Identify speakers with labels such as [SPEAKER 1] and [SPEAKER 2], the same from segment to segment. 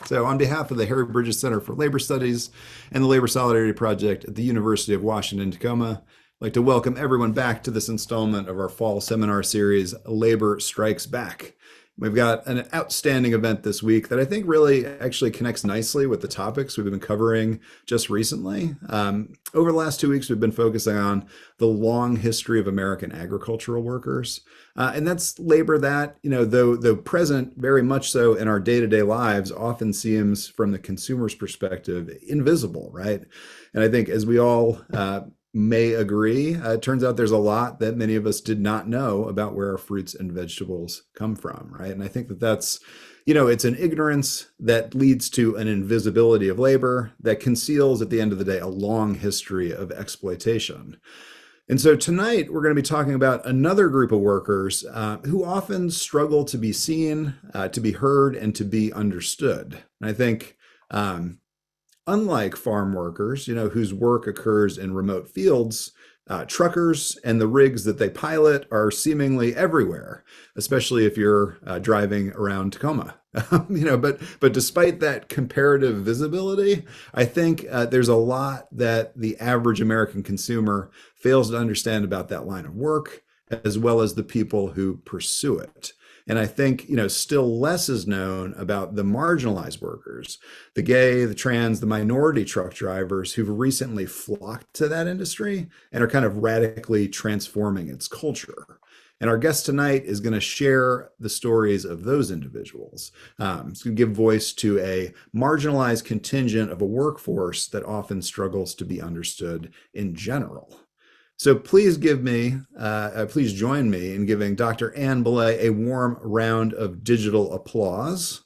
[SPEAKER 1] So on behalf of the Harry Bridges Center for Labor Studies and the Labor Solidarity Project at the University of Washington, Tacoma, I'd like to welcome everyone back to this installment of our fall seminar series, Labor Strikes Back. We've got an outstanding event this week that I think really actually connects nicely with the topics we've been covering just recently. Over the last 2 weeks, we've been focusing on the long history of American agricultural workers. And that's labor that, though present very much so in our day-to-day lives, often seems from the consumer's perspective invisible, right? And I think as we all may agree, it turns out there's a lot that many of us did not know about where our fruits and vegetables come from, right? And I think that that's, it's an ignorance that leads to an invisibility of labor that conceals, at the end of the day, a long history of exploitation. And so tonight we're going to be talking about another group of workers who often struggle to be seen, to be heard, and to be understood. And I think unlike farm workers, whose work occurs in remote fields, truckers and the rigs that they pilot are seemingly everywhere, especially if you're driving around Tacoma. But despite that comparative visibility, I think there's a lot that the average American consumer fails to understand about that line of work, as well as the people who pursue it. And I think, still less is known about the marginalized workers, the gay, the trans, the minority truck drivers who've recently flocked to that industry and are kind of radically transforming its culture. And our guest tonight is going to share the stories of those individuals. It's going to give voice to a marginalized contingent of a workforce that often struggles to be understood in general. So please join me in giving Dr. Ann Balay a warm round of digital applause.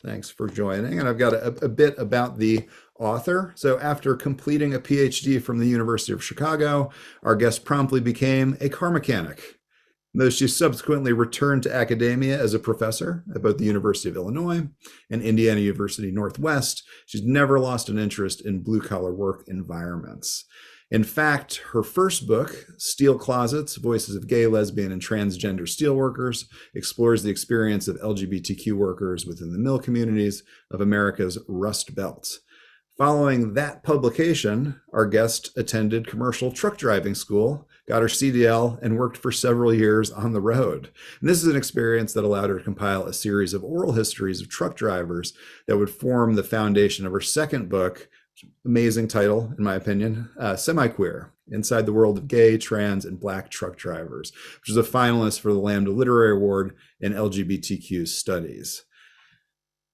[SPEAKER 1] Thanks for joining. And I've got a bit about the author. So after completing a PhD from the University of Chicago, our guest promptly became a car mechanic. Though she subsequently returned to academia as a professor at both the University of Illinois and Indiana University Northwest, she's never lost an interest in blue-collar work environments. In fact, her first book, Steel Closets, Voices of Gay, Lesbian, and Transgender Steelworkers, explores the experience of LGBTQ workers within the mill communities of America's Rust Belt. Following that publication, our guest attended commercial truck driving school, got her CDL, and worked for several years on the road. And this is an experience that allowed her to compile a series of oral histories of truck drivers that would form the foundation of her second book, amazing title, in my opinion, Semi-Queer, Inside the World of Gay, Trans, and Black Truck Drivers, which is a finalist for the Lambda Literary Award in LGBTQ Studies.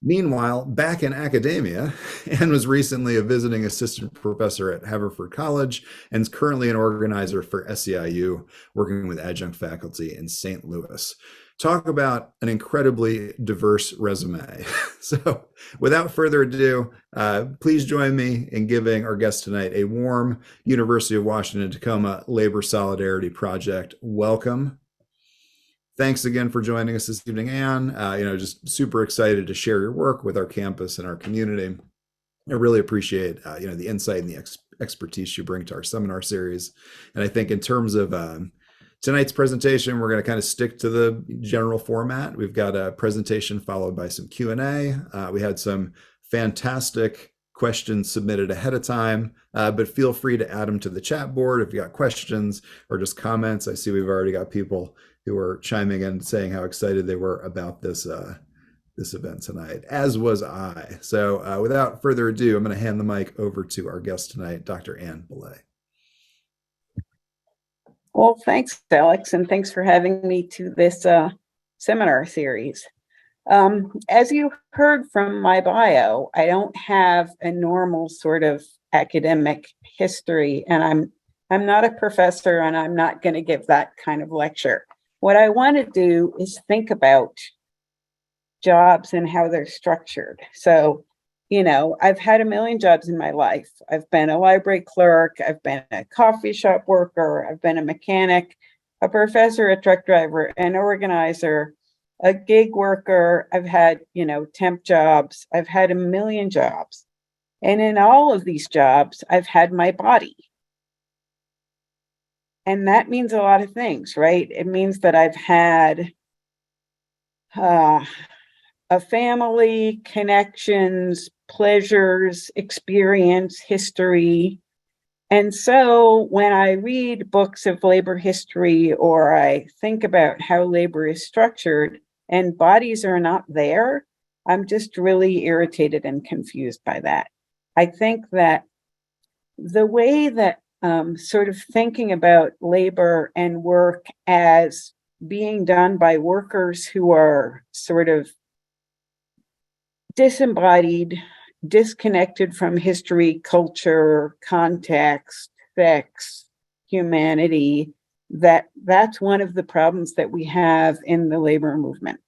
[SPEAKER 1] Meanwhile, back in academia, Anne was recently a visiting assistant professor at Haverford College and is currently an organizer for SEIU, working with adjunct faculty in St. Louis. Talk about an incredibly diverse resume. So without further ado, please join me in giving our guest tonight a warm University of Washington Tacoma Labor Solidarity Project welcome. Thanks again for joining us this evening, Anne. Just super excited to share your work with our campus and our community. I really appreciate, the insight and the expertise you bring to our seminar series. And I think in terms of tonight's presentation, we're going to kind of stick to the general format. We've got a presentation followed by some Q&A. We had some fantastic questions submitted ahead of time, but feel free to add them to the chat board if you got questions or just comments. I see we've already got people who are chiming in saying how excited they were about this event tonight, as was I. So without further ado, I'm going to hand the mic over to our guest tonight, Dr. Ann Balay.
[SPEAKER 2] Well, thanks, Alex, and thanks for having me to this seminar series. As you heard from my bio, I don't have a normal sort of academic history, and I'm not a professor, and I'm not going to give that kind of lecture. What I want to do is think about jobs and how they're structured. So, I've had a million jobs in my life. I've been a library clerk, I've been a coffee shop worker, I've been a mechanic, a professor, a truck driver, an organizer, a gig worker. I've had, temp jobs. I've had a million jobs. And in all of these jobs, I've had my body. And that means a lot of things, right? It means that I've had a family, connections, pleasures, experience, history. And so when I read books of labor history, or I think about how labor is structured and bodies are not there, I'm just really irritated and confused by that. I think that the way that sort of thinking about labor and work as being done by workers who are sort of disembodied, disconnected from history, culture, context, sex, humanity, that's one of the problems that we have in the labor movement.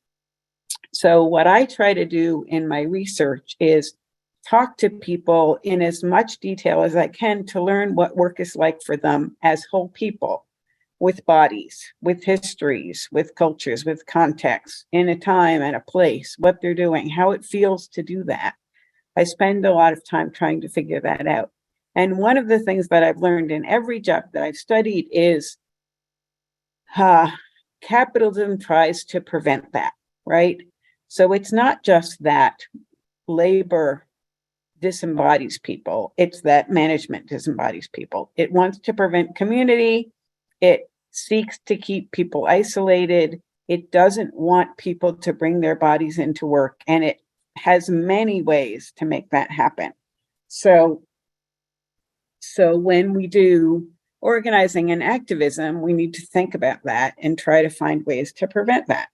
[SPEAKER 2] So what I try to do in my research is talk to people in as much detail as I can to learn what work is like for them as whole people, with bodies, with histories, with cultures, with contexts, in a time and a place, what they're doing, how it feels to do that. I spend a lot of time trying to figure that out. And one of the things that I've learned in every job that I've studied is capitalism tries to prevent that, right? So it's not just that labor disembodies people, it's that management disembodies people. It wants to prevent community. It seeks to keep people isolated. It doesn't want people to bring their bodies into work, and it has many ways to make that happen. So when we do organizing and activism, we need to think about that and try to find ways to prevent that.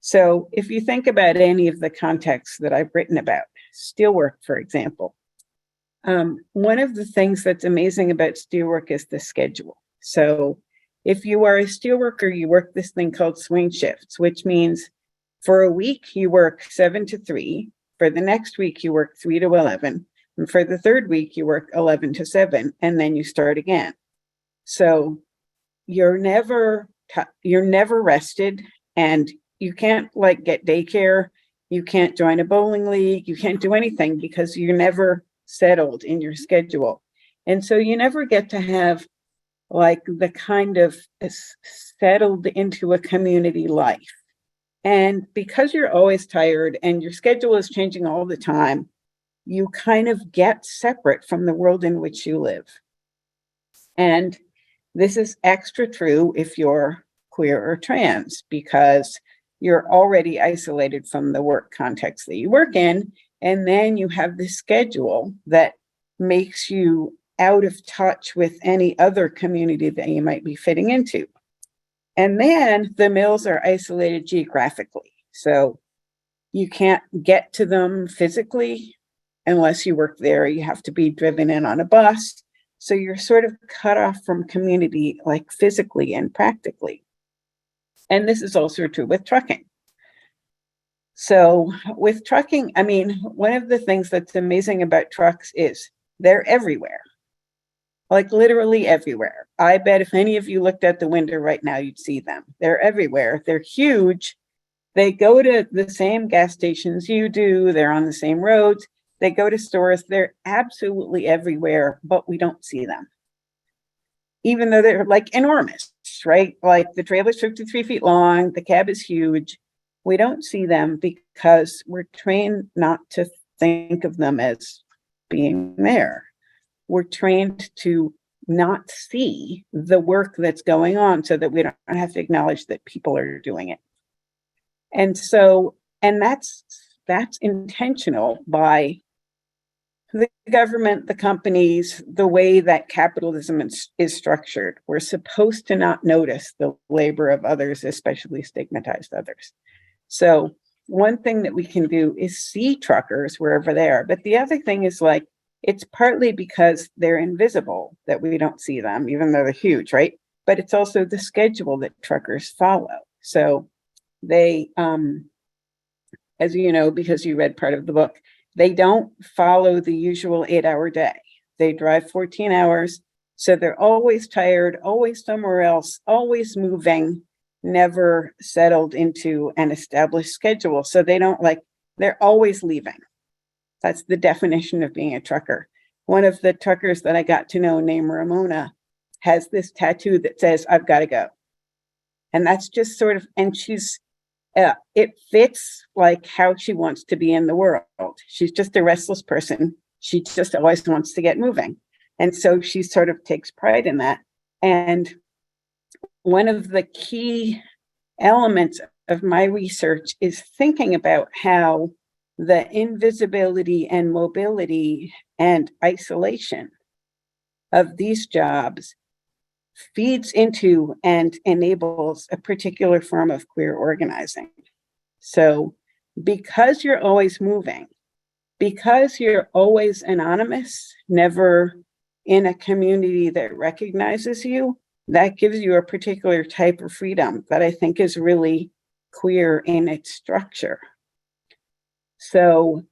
[SPEAKER 2] So if you think about any of the contexts that I've written about, steelwork, for example, one of the things that's amazing about steelwork is the schedule. So if you are a steelworker, you work this thing called swing shifts, which means for a week you work 7 to 3, for the next week you work 3 to 11, and for the third week you work 11 to 7, and then you start again. So you're never rested, and you can't like get daycare, you can't join a bowling league, you can't do anything because you're never settled in your schedule. And so you never get to have like the kind of settled into a community life. And because you're always tired and your schedule is changing all the time, you kind of get separate from the world in which you live. And this is extra true if you're queer or trans, because you're already isolated from the work context that you work in. And then you have this schedule that makes you out of touch with any other community that you might be fitting into. And then the mills are isolated geographically. So you can't get to them physically unless you work there. You have to be driven in on a bus. So you're sort of cut off from community, like physically and practically. And this is also true with trucking. So with trucking, I mean, one of the things that's amazing about trucks is they're everywhere. Like literally everywhere. I bet if any of you looked out the window right now, you'd see them. They're everywhere. They're huge. They go to the same gas stations you do. They're on the same roads. They go to stores. They're absolutely everywhere, but we don't see them. Even though they're like enormous, right? Like the trailer's 53 feet long, the cab is huge. We don't see them because we're trained not to think of them as being there. We're trained to not see the work that's going on so that we don't have to acknowledge that people are doing it. And so, and that's intentional by the government, the companies, the way that capitalism is structured. We're supposed to not notice the labor of others, especially stigmatized others. So one thing that we can do is see truckers wherever they are. But the other thing is like, it's partly because they're invisible that we don't see them, even though they're huge, right? But it's also the schedule that truckers follow. So they, as you know, because you read part of the book, they don't follow the usual 8-hour day. They drive 14 hours. So they're always tired, always somewhere else, always moving, never settled into an established schedule. So they don't they're always leaving. That's the definition of being a trucker. One of the truckers that I got to know named Ramona has this tattoo that says, "I've got to go." And that's just sort of, and she's It fits like how she wants to be in the world. She's just a restless person. She just always wants to get moving. And so she sort of takes pride in that. And one of the key elements of my research is thinking about how the invisibility and mobility and isolation of these jobs feeds into and enables a particular form of queer organizing. So because you're always moving, because you're always anonymous, never in a community that recognizes you, that gives you a particular type of freedom that I think is really queer in its structure. So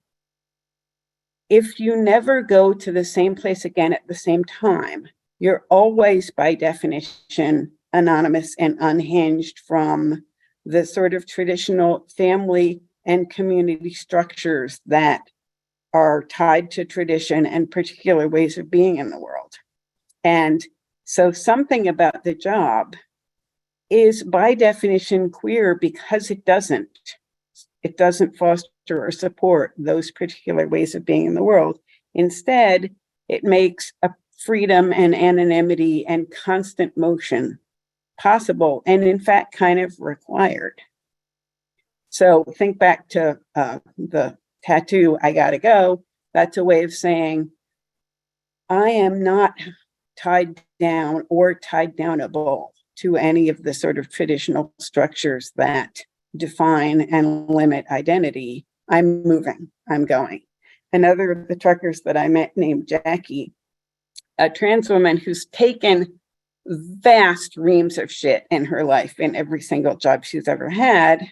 [SPEAKER 2] if you never go to the same place again at the same time, you're always by definition anonymous and unhinged from the sort of traditional family and community structures that are tied to tradition and particular ways of being in the world. And so something about the job is by definition queer because it doesn't foster or support those particular ways of being in the world. Instead, it makes a freedom and anonymity and constant motion possible, and in fact, kind of required. So think back to the tattoo, I gotta go. That's a way of saying, I am not tied down or tied downable to any of the sort of traditional structures that define and limit identity. I'm moving, I'm going. Another of the truckers that I met named Jackie, a trans woman who's taken vast reams of shit in her life in every single job she's ever had.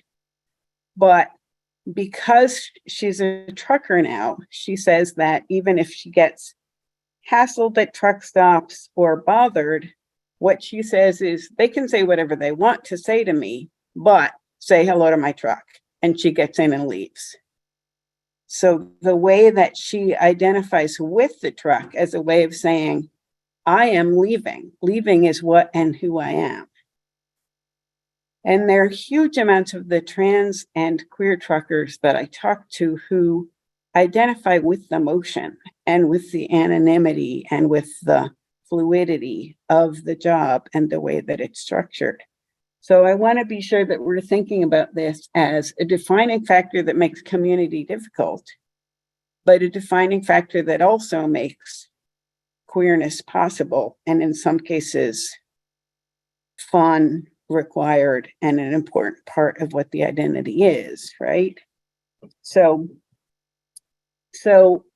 [SPEAKER 2] But because she's a trucker now, she says that even if she gets hassled at truck stops or bothered, what she says is they can say whatever they want to say to me, but say hello to my truck. And she gets in and leaves. So the way that she identifies with the truck as a way of saying, I am leaving. Leaving is what and who I am. And there are huge amounts of the trans and queer truckers that I talk to who identify with the motion and with the anonymity and with the fluidity of the job and the way that it's structured. So I want to be sure that we're thinking about this as a defining factor that makes community difficult, but a defining factor that also makes queerness possible, and in some cases, fun, required, and an important part of what the identity is, right? So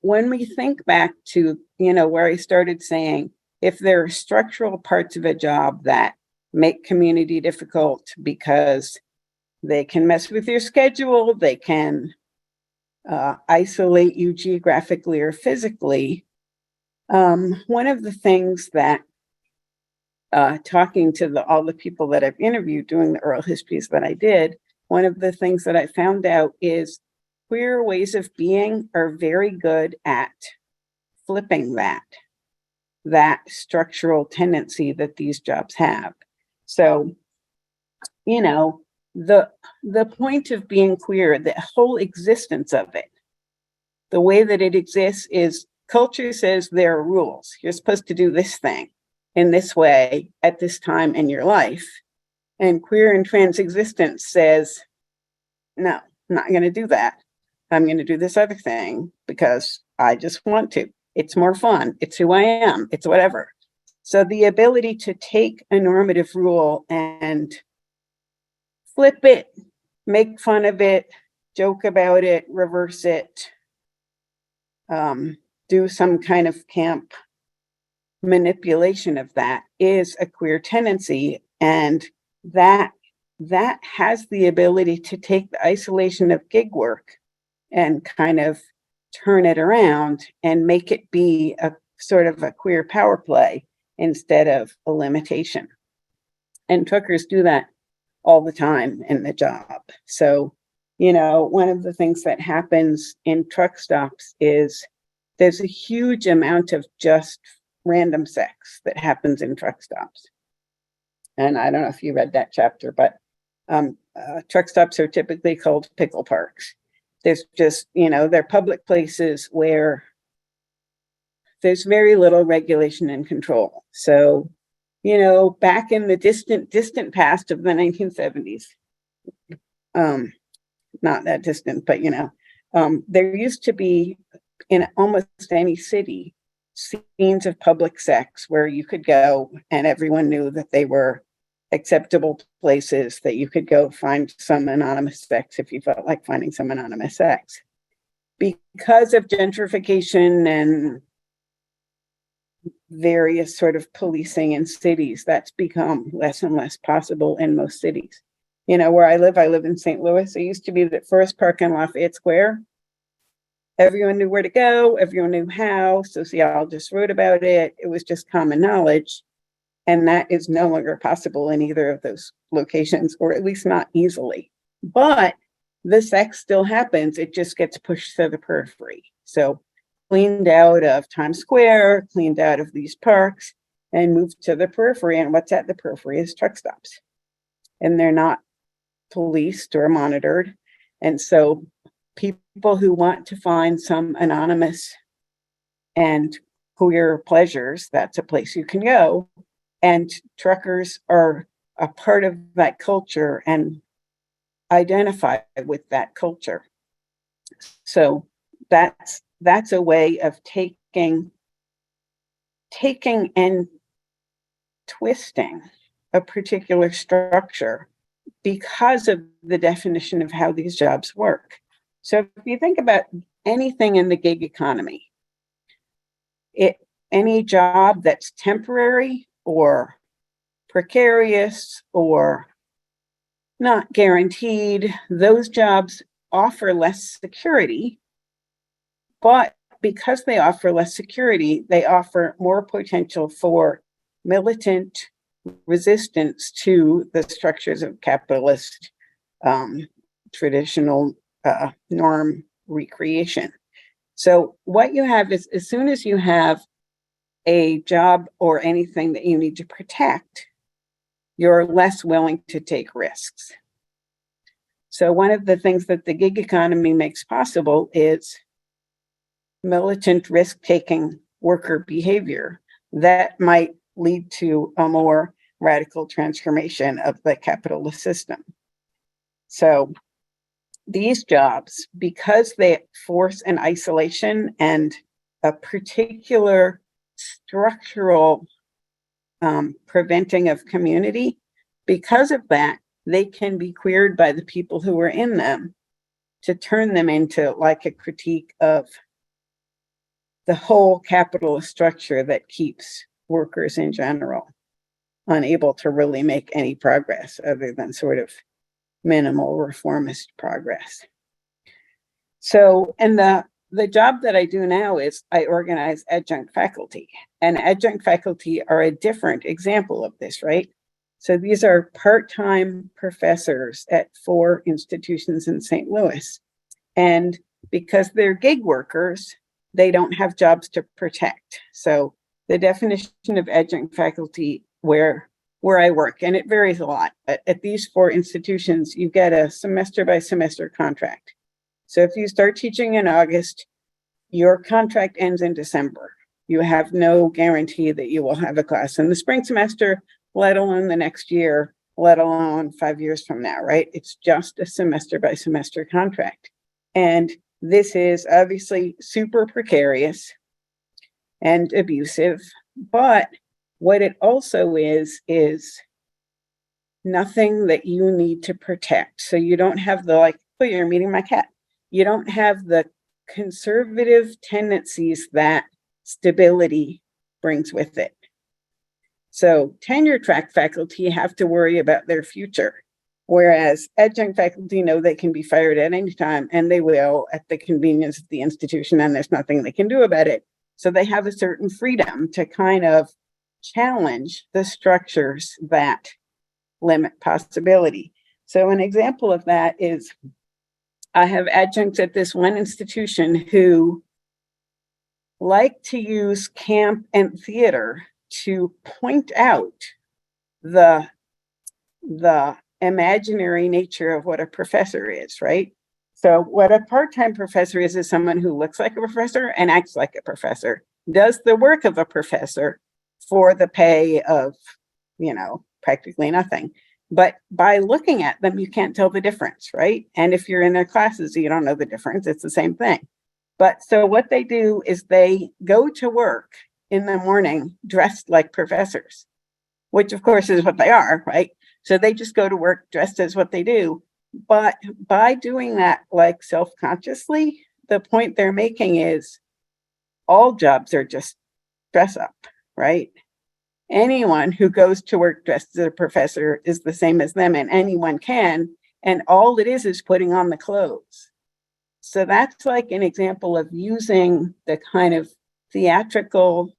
[SPEAKER 2] when we think back to, where I started saying, if there are structural parts of a job that make community difficult because they can mess with your schedule, they can isolate you geographically or physically, one of the things that talking to all the people that I've interviewed doing the oral histories that I did, one of the things that I found out is queer ways of being are very good at flipping that structural tendency that these jobs have. So, the point of being queer, the whole existence of it, the way that it exists is culture says there are rules. You're supposed to do this thing in this way at this time in your life. And queer and trans existence says, no, I'm not going to do that. I'm going to do this other thing because I just want to. It's more fun. It's who I am. It's whatever. So the ability to take a normative rule and flip it, make fun of it, joke about it, reverse it, do some kind of camp manipulation of that is a queer tendency. And that has the ability to take the isolation of gig work and kind of turn it around and make it be a sort of a queer power play instead of a limitation. And truckers do that all the time in the job. So, one of the things that happens in truck stops is there's a huge amount of just random sex that happens in truck stops. And I don't know if you read that chapter, but Truck stops are typically called pickle parks. There's just, they're public places where there's very little regulation and control. So, back in the distant past of the 1970s, not that distant, but, there used to be in almost any city scenes of public sex where you could go and everyone knew that they were acceptable places, that you could go find some anonymous sex if you felt like finding some anonymous sex. Because of gentrification and various sort of policing in cities, that's become less and less possible in most cities. Where I live in St. Louis. It used to be that Forest Park and Lafayette Square, everyone knew where to go, everyone knew how, sociologists wrote about it. It was just common knowledge. And that is no longer possible in either of those locations, or at least not easily. But the sex still happens. It just gets pushed to the periphery. So cleaned out of Times Square, cleaned out of these parks, and moved to the periphery. And what's at the periphery is truck stops. And they're not policed or monitored. And so people who want to find some anonymous and queer pleasures, that's a place you can go. And truckers are a part of that culture and identify with that culture. So that's a way of taking and twisting a particular structure because of the definition of how these jobs work. So if you think about anything in the gig economy, any job that's temporary or precarious or not guaranteed, those jobs offer less security, but because they offer less security, they offer more potential for militant resistance to the structures of capitalist traditional norm recreation. So what you have is, as soon as you have a job or anything that you need to protect, you're less willing to take risks. So one of the things that the gig economy makes possible is militant risk-taking worker behavior that might lead to a more radical transformation of the capitalist system. So these jobs, because they force an isolation and a particular structural preventing of community, because of that, they can be queered by the people who are in them to turn them into like a critique of the whole capitalist structure that keeps workers in general unable to really make any progress other than sort of minimal reformist progress. So, and the job that I do now is I organize adjunct faculty, and adjunct faculty are a different example of this, right? So these are part-time professors at 4 institutions in St. Louis. And because they're gig workers, they don't have jobs to protect. So the definition of adjunct faculty where I work, and it varies a lot, at these 4 institutions, you get a semester by semester contract. So if you start teaching in August, your contract ends in December. You have no guarantee that you will have a class in the spring semester, let alone the next year, let alone 5 years from now, right? It's just a semester by semester contract. And this is obviously super precarious and abusive, but what it also is nothing that you need to protect. So you don't have the, like, oh, you're meeting my cat. You don't have the conservative tendencies that stability brings with it. So tenure track faculty have to worry about their future, whereas adjunct faculty know they can be fired at any time, and they will at the convenience of the institution, and there's nothing they can do about it. So they have a certain freedom to kind of challenge the structures that limit possibility. So an example of that is I have adjuncts at this one institution who like to use camp and theater to point out the imaginary nature of what a professor is, right? So what a part-time professor is someone who looks like a professor and acts like a professor, does the work of a professor for the pay of, practically nothing. But by looking at them, you can't tell the difference, right? And if you're in their classes, you don't know the difference. It's the same thing. But so what they do is they go to work in the morning dressed like professors, which of course is what they are, right? So they just go to work dressed as what they do. But by doing that, like self-consciously, the point they're making is all jobs are just dress up, right? Anyone who goes to work dressed as a professor is the same as them, and anyone can. And all it is putting on the clothes. So that's like an example of using the kind of theatrical,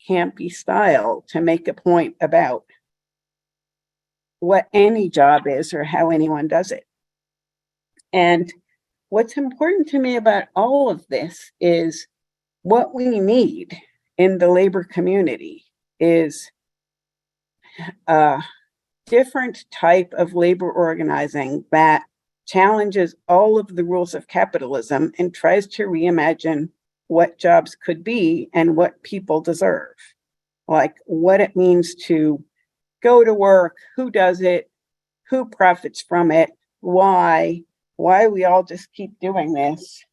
[SPEAKER 2] campy style to make a point about what any job is or how anyone does it. And what's important to me about all of this is what we need in the labor community is a different type of labor organizing that challenges all of the rules of capitalism and tries to reimagine what jobs could be and what people deserve, like what it means to go to work, who does it, who profits from it, why we all just keep doing this.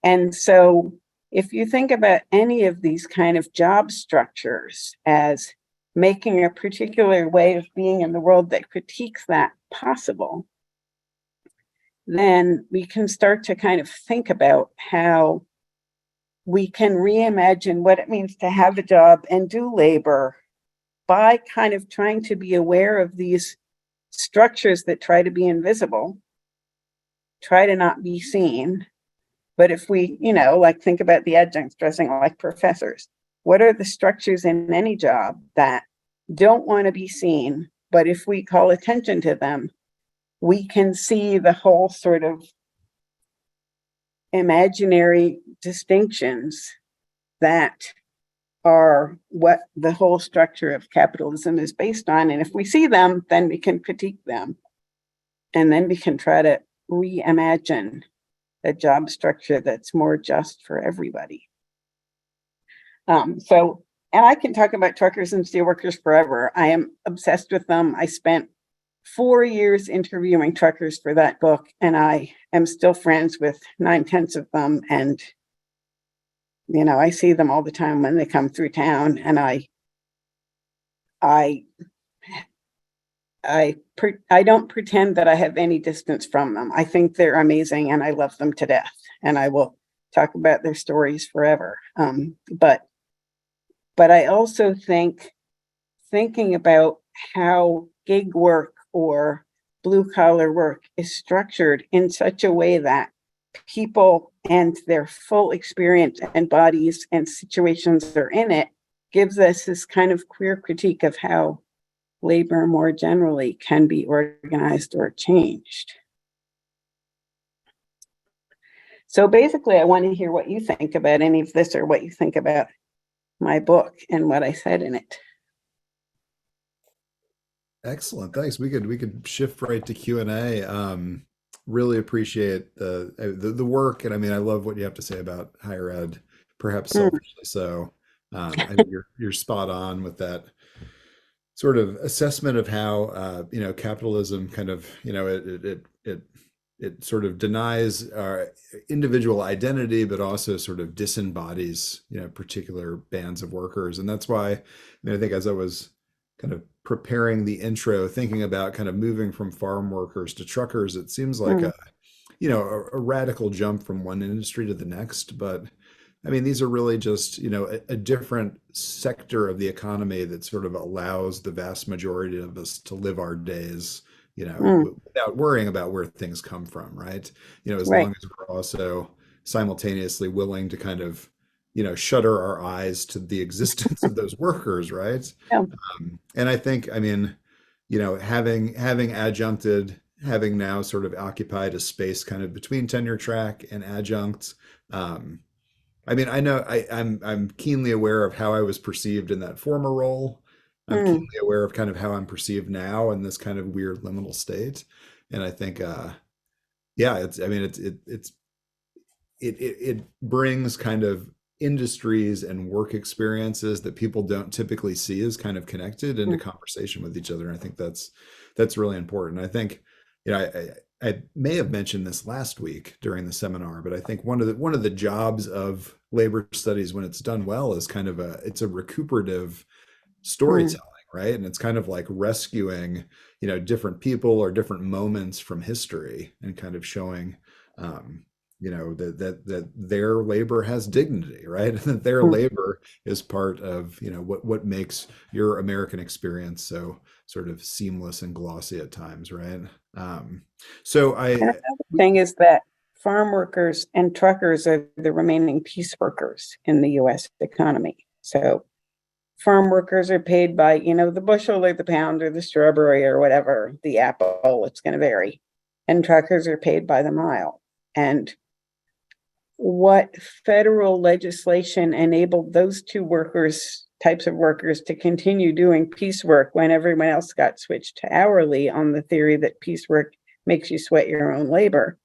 [SPEAKER 2] And so if you think about any of these kind of job structures as making a particular way of being in the world that critiques that possible, then we can start to kind of think about how we can reimagine what it means to have a job and do labor by kind of trying to be aware of these structures that try to be invisible, try to not be seen. But if we, like think about the adjuncts dressing like professors, what are the structures in any job that don't want to be seen, but if we call attention to them, we can see the whole sort of imaginary distinctions that are what the whole structure of capitalism is based on. And if we see them, then we can critique them. And then we can try to reimagine a job structure that's more just for everybody. And I can talk about truckers and steelworkers forever. I am obsessed with them. I spent 4 years interviewing truckers for that book, and I am still friends with 9/10 of them. And, I see them all the time when they come through town, and I don't pretend that I have any distance from them. I think they're amazing, and I love them to death, and I will talk about their stories forever. But I also thinking about how gig work or blue collar work is structured in such a way that people and their full experience and bodies and situations are in it gives us this kind of queer critique of how labor more generally can be organized or changed. So basically, I want to hear what you think about any of this or what you think about my book and what I said in it.
[SPEAKER 1] Excellent. Thanks. We could shift right to Q&A. Really appreciate the work. And I mean, I love what you have to say about higher ed, perhaps selfishly so. I think you're spot on with that sort of assessment of how capitalism kind of it sort of denies our individual identity, but also sort of disembodies particular bands of workers. And that's why I think as I was kind of preparing the intro, thinking about kind of moving from farm workers to truckers, it seems like a radical jump from one industry to the next. But I mean, these are really just, a different sector of the economy that sort of allows the vast majority of us to live our days, without worrying about where things come from, right? As long as we're also simultaneously willing to kind of, shutter our eyes to the existence of those workers, right?
[SPEAKER 2] Yeah.
[SPEAKER 1] And I think, I mean, having adjuncted, having now sort of occupied a space kind of between tenure track and adjunct, I mean, I know I'm keenly aware of how I was perceived in that former role. I'm
[SPEAKER 2] Mm,
[SPEAKER 1] keenly aware of kind of how I'm perceived now in this kind of weird liminal state. And I think, yeah, it's, I mean, it brings kind of industries and work experiences that people don't typically see as kind of connected into
[SPEAKER 2] mm,
[SPEAKER 1] conversation with each other. And I think that's really important. I think, you know, I may have mentioned this last week during the seminar, but I think one of the jobs of labor studies when it's done well is kind of it's a recuperative
[SPEAKER 2] mm,
[SPEAKER 1] storytelling, right? And it's kind of like rescuing, different people or different moments from history and kind of showing, um, that their labor has dignity, right? And that their
[SPEAKER 2] mm.
[SPEAKER 1] labor is part of, what makes your American experience so sort of seamless and glossy at times, right? Um, so
[SPEAKER 2] And another thing is that farm workers and truckers are the remaining piece workers in the US economy. So farm workers are paid by, the bushel or the pound or the strawberry or whatever, the apple, it's going to vary. And truckers are paid by the mile. And what federal legislation enabled those types of workers to continue doing piecework when everyone else got switched to hourly on the theory that piecework makes you sweat your own labor.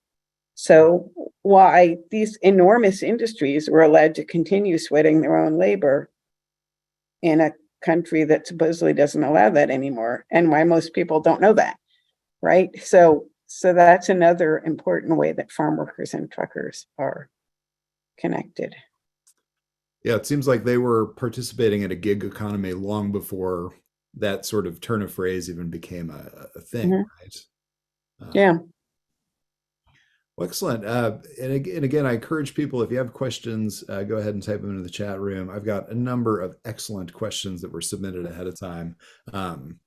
[SPEAKER 2] So why these enormous industries were allowed to continue sweating their own labor in a country that supposedly doesn't allow that anymore, and why most people don't know that, right? So that's another important way that farm workers and truckers are connected.
[SPEAKER 1] yeah, it seems like they were participating in a gig economy long before that sort of turn of phrase even became a thing,
[SPEAKER 2] Mhm.
[SPEAKER 1] right? Uh,
[SPEAKER 2] Yeah.
[SPEAKER 1] Well, excellent. And again, I encourage people, if you have questions, go ahead and type them into the chat room. I've got a number of excellent questions that were submitted ahead of time. Um,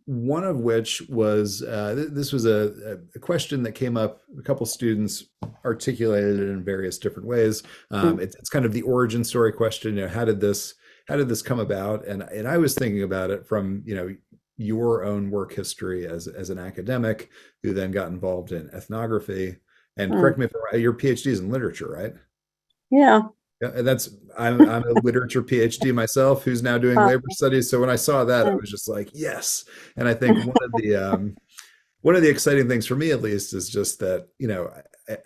[SPEAKER 1] one of which was this was a question that came up. A couple students articulated it in various different ways.
[SPEAKER 2] Mm,
[SPEAKER 1] It's kind of the origin story question. How did this come about? And I was thinking about it from your own work history as an academic who then got involved in ethnography. And
[SPEAKER 2] mm.
[SPEAKER 1] correct me if I'm right, your PhD is in literature, right?
[SPEAKER 2] Yeah.
[SPEAKER 1] Yeah, and I'm a literature PhD myself who's now doing
[SPEAKER 2] Uh,
[SPEAKER 1] labor studies. So when I saw that, I
[SPEAKER 2] mm,
[SPEAKER 1] was just like, yes. And I think one of the exciting things for me at least is just that,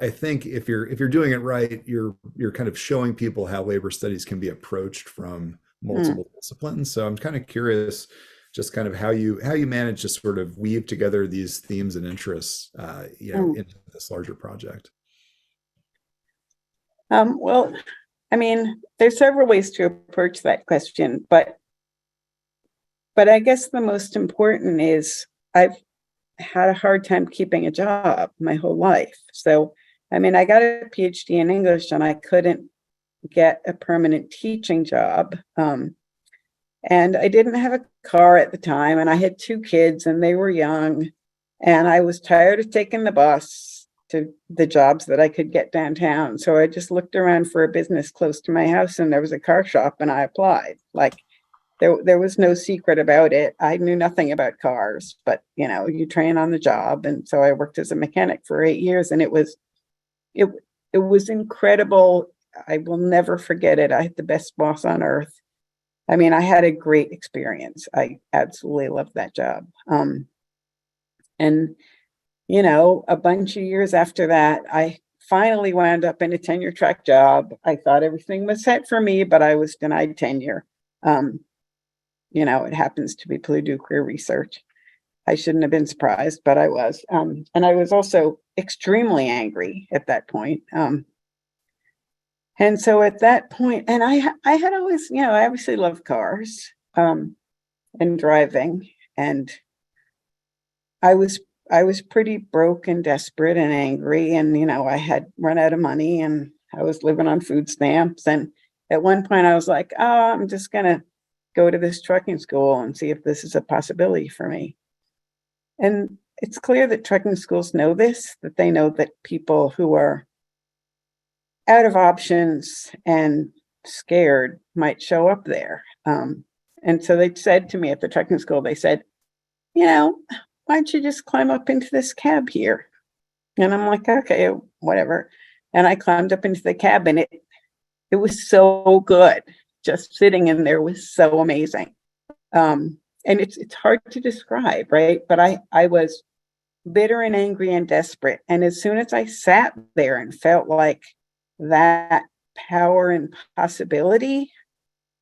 [SPEAKER 1] I think if you're doing it right, you're kind of showing people how labor studies can be approached from
[SPEAKER 2] mm,
[SPEAKER 1] multiple disciplines. So I'm kind of curious just kind of how you manage to sort of weave together these themes and interests
[SPEAKER 2] mm.
[SPEAKER 1] into this larger project.
[SPEAKER 2] Well, I mean, there's several ways to approach that question, but I guess the most important is I've had a hard time keeping a job my whole life. So, I mean, I got a PhD in English and I couldn't get a permanent teaching job. And I didn't have a car at the time, and I had two kids and they were young. And I was tired of taking the bus to the jobs that I could get downtown. So I just looked around for a business close to my house and there was a car shop and I applied. Like there was no secret about it. I knew nothing about cars, but you train on the job. And so I worked as a mechanic for 8 years and it it was incredible. I will never forget it. I had the best boss on earth. I mean, I had a great experience. I absolutely loved that job. And a bunch of years after that, I finally wound up in a tenure track job. I thought everything was set for me, but I was denied tenure. Um, it happens to be Purdue Career Research. I shouldn't have been surprised, but I was. And I was also extremely angry at that point. And so at that point, and I had always, I obviously love cars and driving, and I was I was pretty broke and desperate and angry, and I had run out of money, and I was living on food stamps. And at one point, I was like, "Oh, I'm just gonna go to this trucking school and see if this is a possibility for me." And it's clear that trucking schools know this, that they know that people who are out of options and scared might show up there. And so they said to me at the trucking school, they said, why don't you just climb up into this cab here? And I'm like, okay, whatever. And I climbed up into the cab and it was so good. Just sitting in there was so amazing. And it's hard to describe, right? But I was bitter and angry and desperate. And as soon as I sat there and felt like that power and possibility,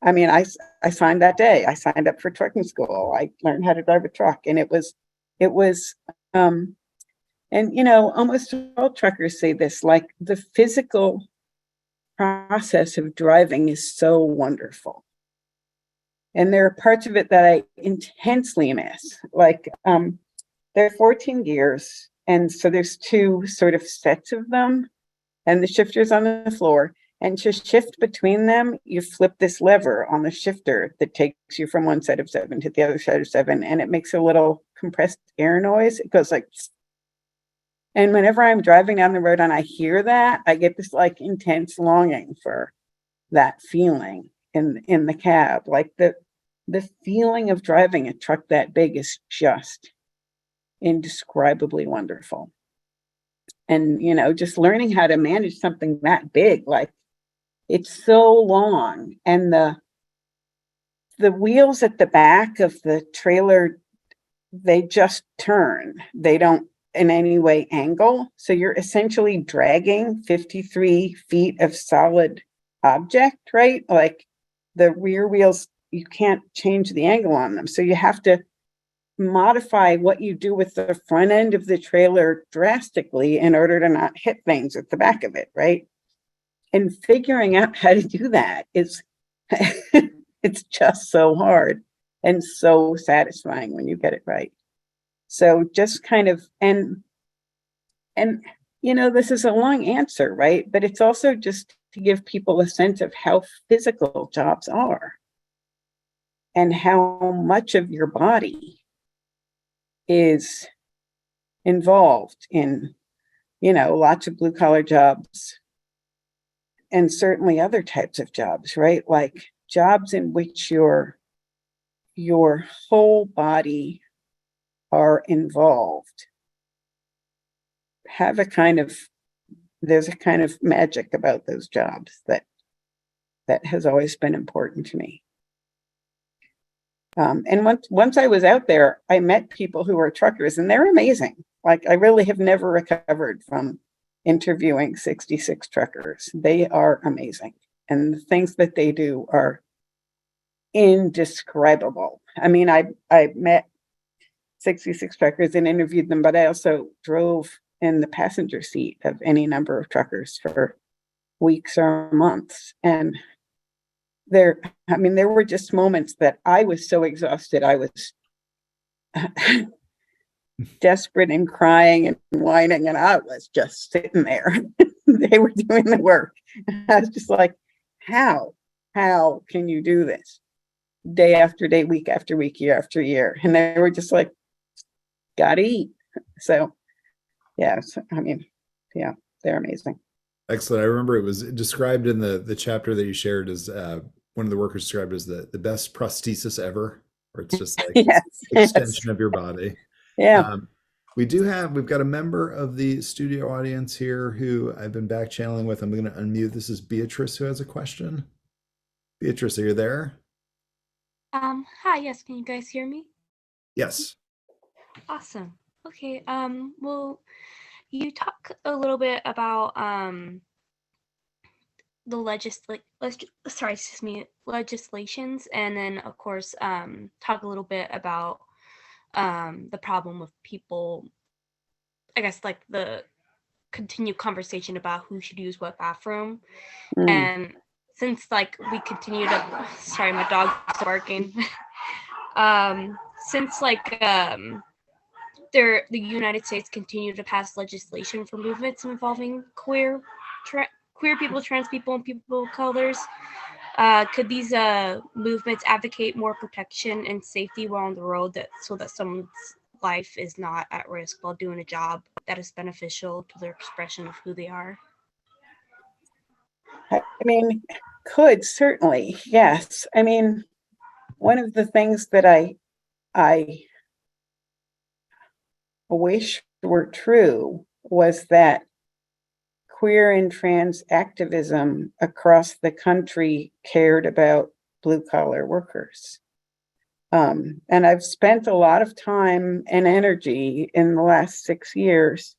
[SPEAKER 2] I mean, I signed that day. I signed up for trucking school. I learned how to drive a truck, and it was, and almost all truckers say this, like the physical process of driving is so wonderful. And there are parts of it that I intensely miss. Like there are 14 gears, and so there's two sort of sets of them, and the shifter's on the floor. And to shift between them, you flip this lever on the shifter that takes you from one set of seven to the other set of seven, and it makes a little compressed air noise. It goes like, and whenever I'm driving down the road and I hear that, I get this like intense longing for that feeling in the cab. Like the feeling of driving a truck that big is just indescribably wonderful. And just learning how to manage something that big, like it's so long, and the wheels at the back of the trailer, they just turn. They don't in any way angle. So you're essentially dragging 53 feet of solid object, right? Like the rear wheels, you can't change the angle on them. So you have to modify what you do with the front end of the trailer drastically in order to not hit things at the back of it, right? And figuring out how to do that is it's just so hard and so satisfying when you get it right. So just kind of, and this is a long answer, right? But it's also just to give people a sense of how physical jobs are and how much of your body is involved in, lots of blue collar jobs and certainly other types of jobs, right? Like jobs in which your whole body are involved have there's a kind of magic about those jobs that has always been important to me. And once I was out there, I met people who are truckers, and they're amazing. Like I really have never recovered from interviewing 66 truckers. They are amazing, and the things that they do are indescribable. I mean, I met 66 truckers and interviewed them, but I also drove in the passenger seat of any number of truckers for weeks or months. And there were just moments that I was so exhausted. I was desperate and crying and whining, and I was just sitting there. They were doing the work. I was just like, how can you do this day after day, week after week, year after year? And they were just like, gotta eat. So yeah, they're amazing.
[SPEAKER 1] Excellent. I remember it was described in the chapter that you shared as one of the workers described as the best prosthesis ever, where it's just like
[SPEAKER 2] Yes,
[SPEAKER 1] extension of your body.
[SPEAKER 2] yeah.
[SPEAKER 1] We've got a member of the studio audience here who I've been back channeling with. I'm going to unmute. This is Beatrice who has a question. Beatrice, are you there?
[SPEAKER 3] Hi, yes, can you guys hear me?
[SPEAKER 1] Yes.
[SPEAKER 3] Awesome. Okay, well, you talk a little bit about the legislations, and then of course talk a little bit about the problem of people, I guess, like the continued conversation about who should use what bathroom. And since like we continue to, sorry, my dog's barking. Since like the United States continue to pass legislation for movements involving queer people, trans people, and people of colors, could these movements advocate more protection and safety while on the road, so that someone's life is not at risk while doing a job that is beneficial to their expression of who they are?
[SPEAKER 2] I mean, could certainly, yes. I mean, one of the things that I wish were true was that queer and trans activism across the country cared about blue collar workers. And I've spent a lot of time and energy in the last 6 years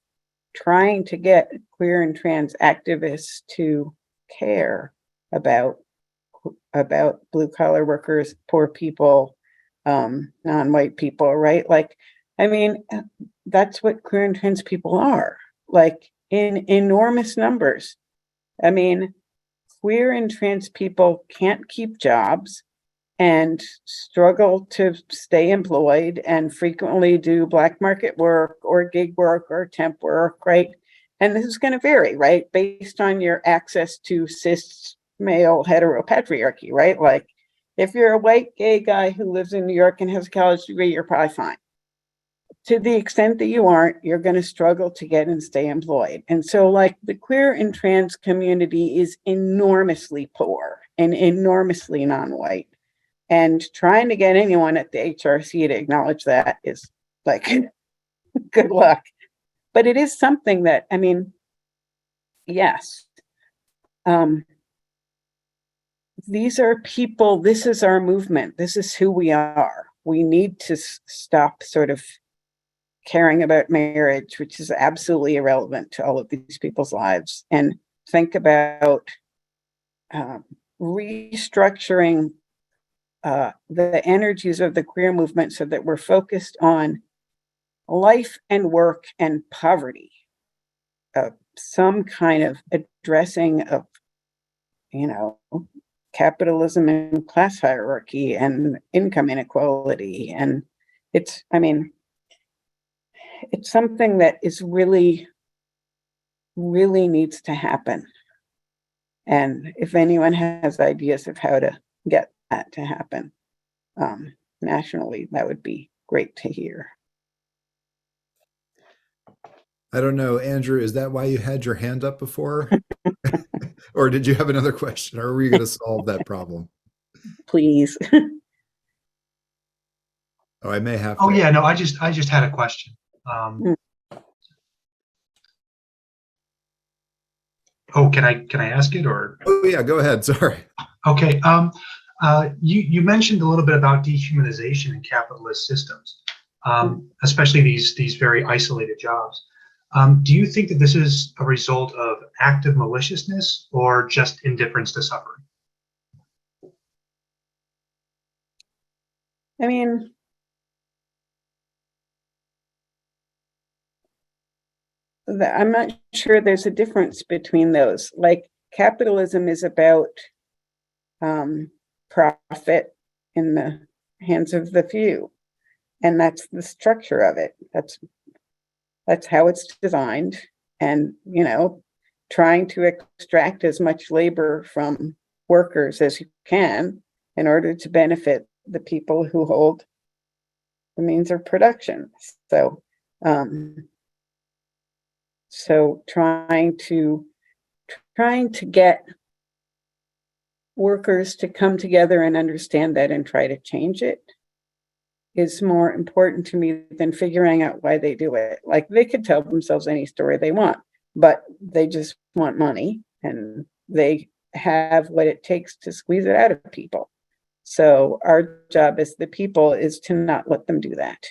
[SPEAKER 2] trying to get queer and trans activists to care about blue collar workers, poor people, non-white people, right? Like, I mean, that's what queer and trans people are, like in enormous numbers. I mean, queer and trans people can't keep jobs and struggle to stay employed and frequently do black market work or gig work or temp work, right? And this is going to vary, right? Based on your access to cis male heteropatriarchy, right? Like if you're a white gay guy who lives in New York and has a college degree, you're probably fine. To the extent that you aren't, you're going to struggle to get and stay employed. And so like the queer and trans community is enormously poor and enormously non-white. And trying to get anyone at the HRC to acknowledge that is like, good luck. But it is something that, I mean, yes. These are people, this is our movement. This is who we are. We need to stop sort of caring about marriage, which is absolutely irrelevant to all of these people's lives, and think about restructuring the energies of the queer movement so that we're focused on life and work and poverty, some kind of addressing of, you know, capitalism and class hierarchy and income inequality. And it's, I mean, it's something that is really, really needs to happen. And if anyone has ideas of how to get that to happen nationally, that would be great to hear.
[SPEAKER 1] I don't know, Andrew, is that why you had your hand up before? Or did you have another question? Or were you going to solve that problem?
[SPEAKER 2] Please.
[SPEAKER 1] Oh, I may have to.
[SPEAKER 4] Oh yeah, no, I just had a question. Oh, can I ask it or?
[SPEAKER 1] Oh yeah, go ahead. Sorry.
[SPEAKER 4] Okay. You mentioned a little bit about dehumanization in capitalist systems, especially these very isolated jobs. Do you think that this is a result of active maliciousness or just indifference to suffering?
[SPEAKER 2] I mean, I'm not sure there's a difference between those. Like capitalism is about profit in the hands of the few, and that's the structure of it. That's how it's designed, and you know, trying to extract as much labor from workers as you can in order to benefit the people who hold the means of production. So trying to get workers to come together and understand that and try to change it is more important to me than figuring out why they do it. Like they could tell themselves any story they want, but they just want money and they have what it takes to squeeze it out of people. So our job as the people is to not let them do that.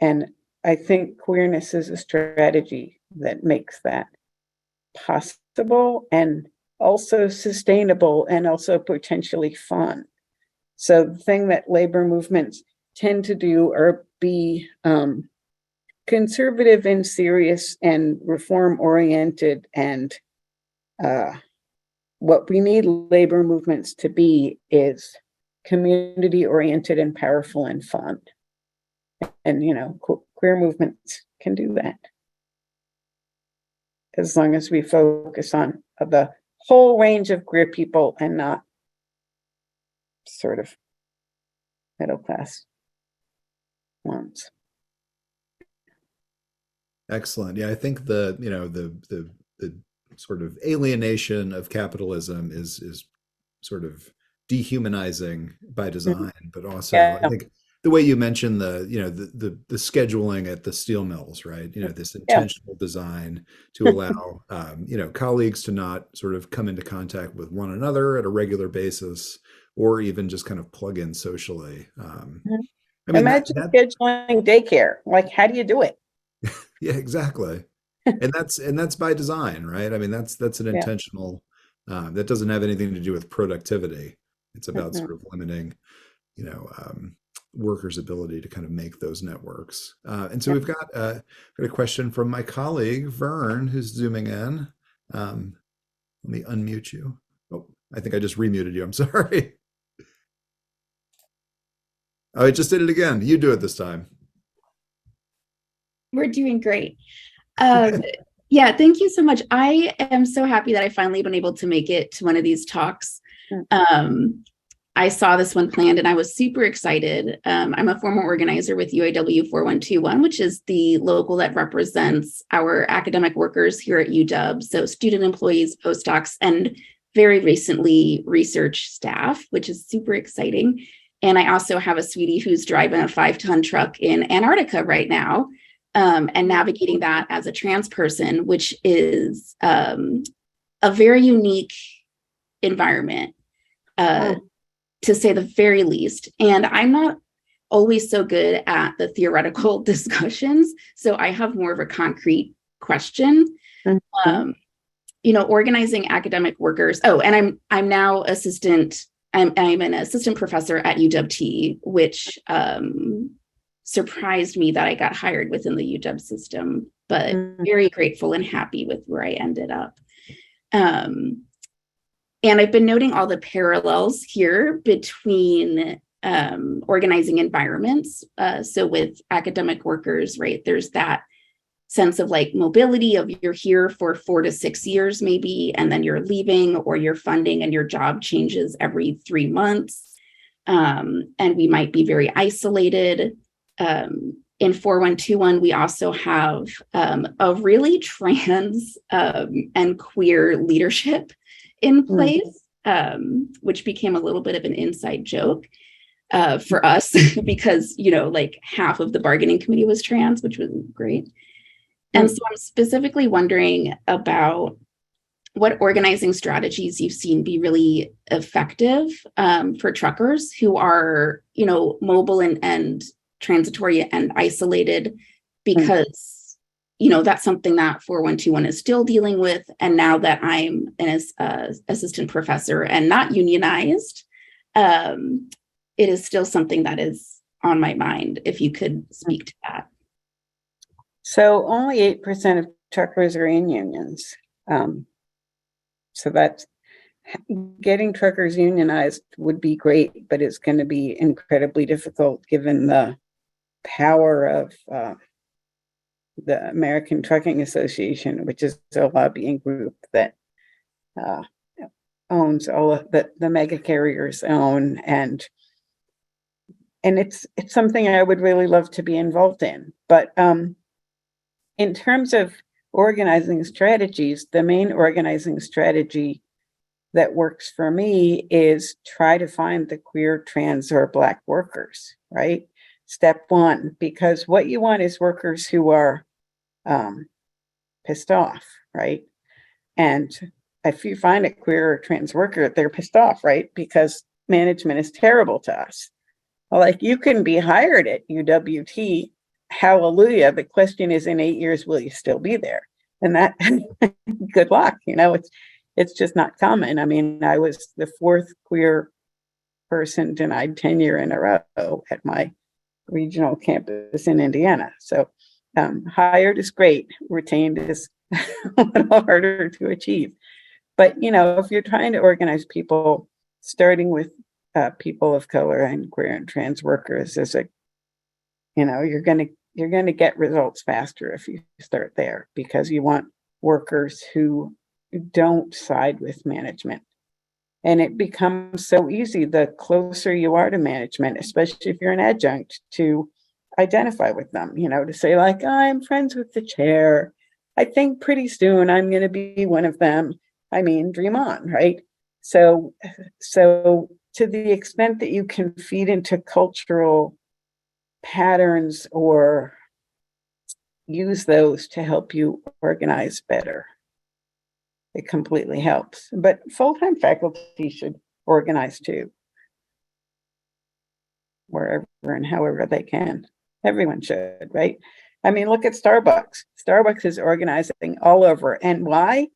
[SPEAKER 2] And I think queerness is a strategy that makes that possible and also sustainable and also potentially fun. So the thing that labor movements tend to do are be conservative and serious and reform oriented, and what we need labor movements to be is community oriented and powerful and fun. And you know, queer movements can do that as long as we focus on the whole range of queer people and not sort of middle class ones.
[SPEAKER 1] Excellent. Yeah, I think the sort of alienation of capitalism is sort of dehumanizing by design, but also I think the way you mentioned the scheduling at the steel mills, right? You know, this intentional design to allow colleagues to not sort of come into contact with one another at a regular basis, or even just kind of plug in socially.
[SPEAKER 2] Mhm.
[SPEAKER 1] I mean,
[SPEAKER 2] Imagine scheduling daycare. Like, how do you do it?
[SPEAKER 1] yeah, exactly. And that's by design, right? I mean, that's an
[SPEAKER 2] Yeah.
[SPEAKER 1] intentional, that doesn't have anything to do with productivity. It's about
[SPEAKER 2] Mhm.
[SPEAKER 1] sort of limiting, you know, workers' ability to kind of make those networks. And so
[SPEAKER 2] Yeah.
[SPEAKER 1] we've got a question from my colleague Vern, who's zooming in. Let me unmute you. Oh, I think I just remuted you. I'm sorry. Oh, I just did it again. You do it this time.
[SPEAKER 5] We're doing great. Um, yeah, thank you so much. I am so happy that I finally been able to make it to one of these talks. Um, I saw this one planned and I was super excited. I'm a former organizer with UAW 4121, which is the local that represents our academic workers here at UW. So student employees, postdocs, and very recently research staff, which is super exciting. And I also have a sweetie who's driving a 5-ton truck in Antarctica right now. And navigating that as a trans person, which is a very unique environment, to say the very least. And I'm not always so good at the theoretical discussions, so I have more of a concrete question.
[SPEAKER 2] Mhm.
[SPEAKER 5] You know, organizing academic workers. Oh, and I'm now assistant. I'm an assistant professor at UW, which surprised me that I got hired within the UW system, but very grateful and happy with where I ended up. And I've been noting all the parallels here between organizing environments. So with academic workers, right, there's that sense of like mobility of you're here for 4 to 6 years maybe, and then you're leaving or you're funding and your job changes every 3 months. And we might be very isolated. In 4121, we also have a really trans and queer leadership in place, which became a little bit of an inside joke for us because, you know, like half of the bargaining committee was trans, which was great. And so I'm specifically wondering about what organizing strategies you've seen be really effective for truckers who are, you know, mobile and transitory and isolated, because, you know, that's something that 4121 is still dealing with. And now that I'm an assistant professor and not unionized, it is still something that is on my mind, if you could speak to that.
[SPEAKER 2] So only 8% of truckers are in unions. So that's getting truckers unionized would be great, but it's going to be incredibly difficult given the power of the American Trucking Association, which is a lobbying group that owns all of the mega carriers own, and it's something I would really love to be involved in. But in terms of organizing strategies, the main organizing strategy that works for me is try to find the queer, trans, or Black workers, right? Step one, because what you want is workers who are pissed off, right? And if you find a queer or trans worker, they're pissed off, right? Because management is terrible to us. Like, you can be hired at UWT, hallelujah. The question is, in 8 years, will you still be there? And that, good luck. You know, it's just not common. I mean, I was the 4th queer person denied tenure in a row at my regional campus in Indiana. So hired is great, retained is a little harder to achieve. But, you know, if you're trying to organize people, starting with people of color and queer and trans workers, is a, you know, you're going to get results faster if you start there, because you want workers who don't side with management. And it becomes so easy the closer you are to management, especially if you're an adjunct, to identify with them, you know, to say like, I'm friends with the chair. I think pretty soon I'm going to be one of them. I mean, dream on, right? So to the extent that you can feed into cultural patterns or use those to help you organize better, it completely helps. But full-time faculty should organize too. wherever and however they can. Everyone should, right? I mean, look at Starbucks. Starbucks is organizing all over. And why?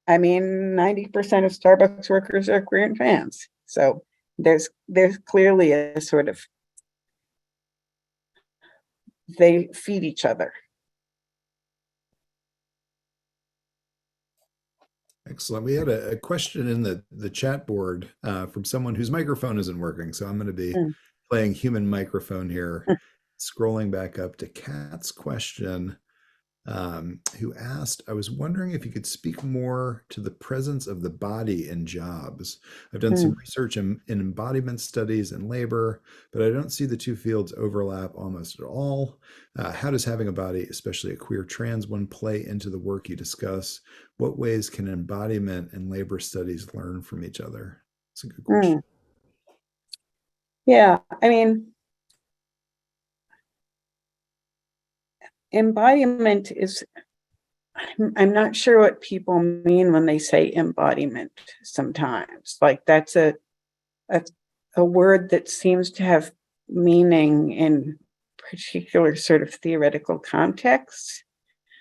[SPEAKER 2] I mean, 90% of Starbucks workers are queer and trans. So there's clearly a sort of, they feed each other.
[SPEAKER 1] Excellent. We had a question in the chat board from someone whose microphone isn't working. So I'm going to be playing human microphone here, scrolling back up to Kat's question, who asked, I was wondering if you could speak more to the presence of the body in jobs. I've done some research in embodiment studies and labor, but I don't see the two fields overlap almost at all. How does having a body, especially a queer trans one, play into the work you discuss? What ways can embodiment and labor studies learn from each other? It's a good question.
[SPEAKER 2] Yeah, I mean, embodiment is, I'm not sure what people mean when they say embodiment sometimes. Like that's a word that seems to have meaning in particular sort of theoretical contexts.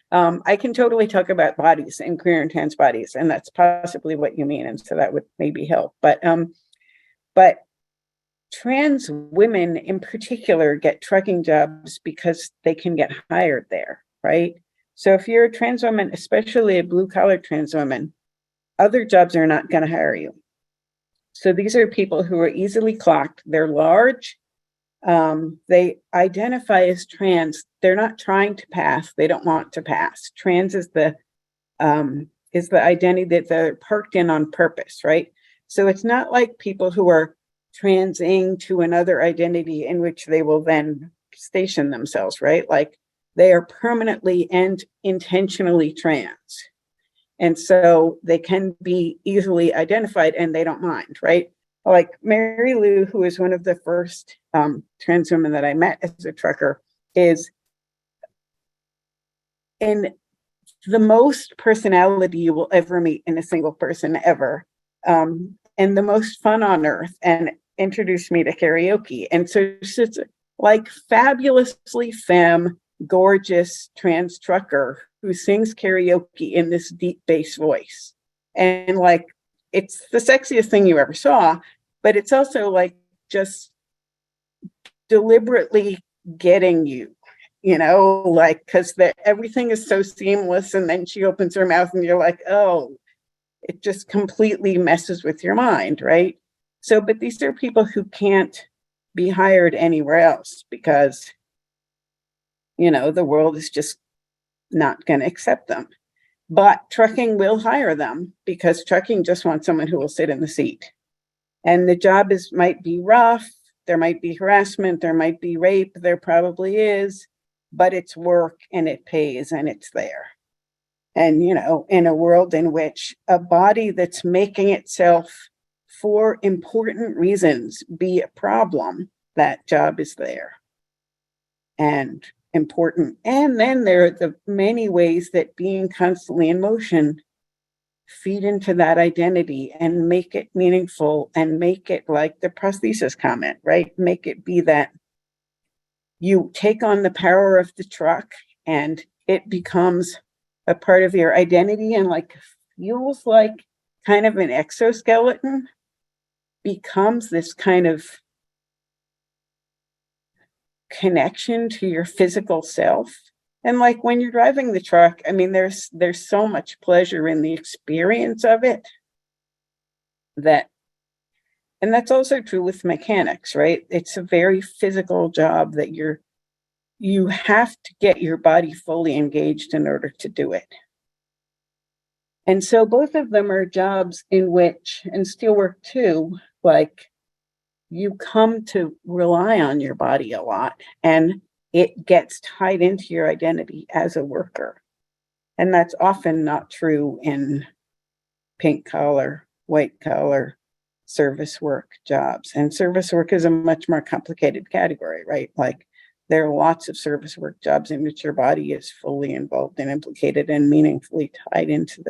[SPEAKER 2] I can totally talk about bodies and queer and trans bodies, and that's possibly what you mean, and so that would maybe help. But trans women in particular get trucking jobs because they can get hired there, right? So if you're a trans woman, especially a blue-collar trans woman, other jobs are not going to hire you. So these are people who are easily clocked. They're large. They identify as trans. They're not trying to pass. They don't want to pass. Trans is the identity that they're parked in on purpose, right? So it's not like people who are transing to another identity in which they will then station themselves, right? Like they are permanently and intentionally trans. And so they can be easily identified and they don't mind, right? Like Mary Lou, who is one of the first trans women that I met as a trucker, is in the most personality you will ever meet in a single person ever, and the most fun on earth, and introduced me to karaoke. And so she's like fabulously femme, gorgeous trans trucker who sings karaoke in this deep bass voice. And like, it's the sexiest thing you ever saw, but it's also like just deliberately getting you, you know, like, because everything is so seamless. And then she opens her mouth and you're like, oh, it just completely messes with your mind, right? So, but these are people who can't be hired anywhere else because, you know, the world is just not going to accept them. But trucking will hire them because trucking just wants someone who will sit in the seat. And the job might be rough, there might be harassment, there might be rape, there probably is, but it's work and it pays and it's there. And, you know, in a world in which a body that's making itself for important reasons be a problem, that job is there and important. And then there are the many ways that being constantly in motion feed into that identity and make it meaningful and make it like the prosthesis comment, right? Make it be that you take on the power of the truck and it becomes a part of your identity and like feels like kind of an exoskeleton, becomes this kind of connection to your physical self. And like when you're driving the truck, I mean, there's so much pleasure in the experience of it and that's also true with mechanics, right? It's a very physical job that you have to get your body fully engaged in order to do it. And so both of them are jobs in which, and steelwork too, like you come to rely on your body a lot and it gets tied into your identity as a worker. And that's often not true in pink collar, white collar, service work jobs. And service work is a much more complicated category, right? Like there are lots of service work jobs in which your body is fully involved and implicated and meaningfully tied into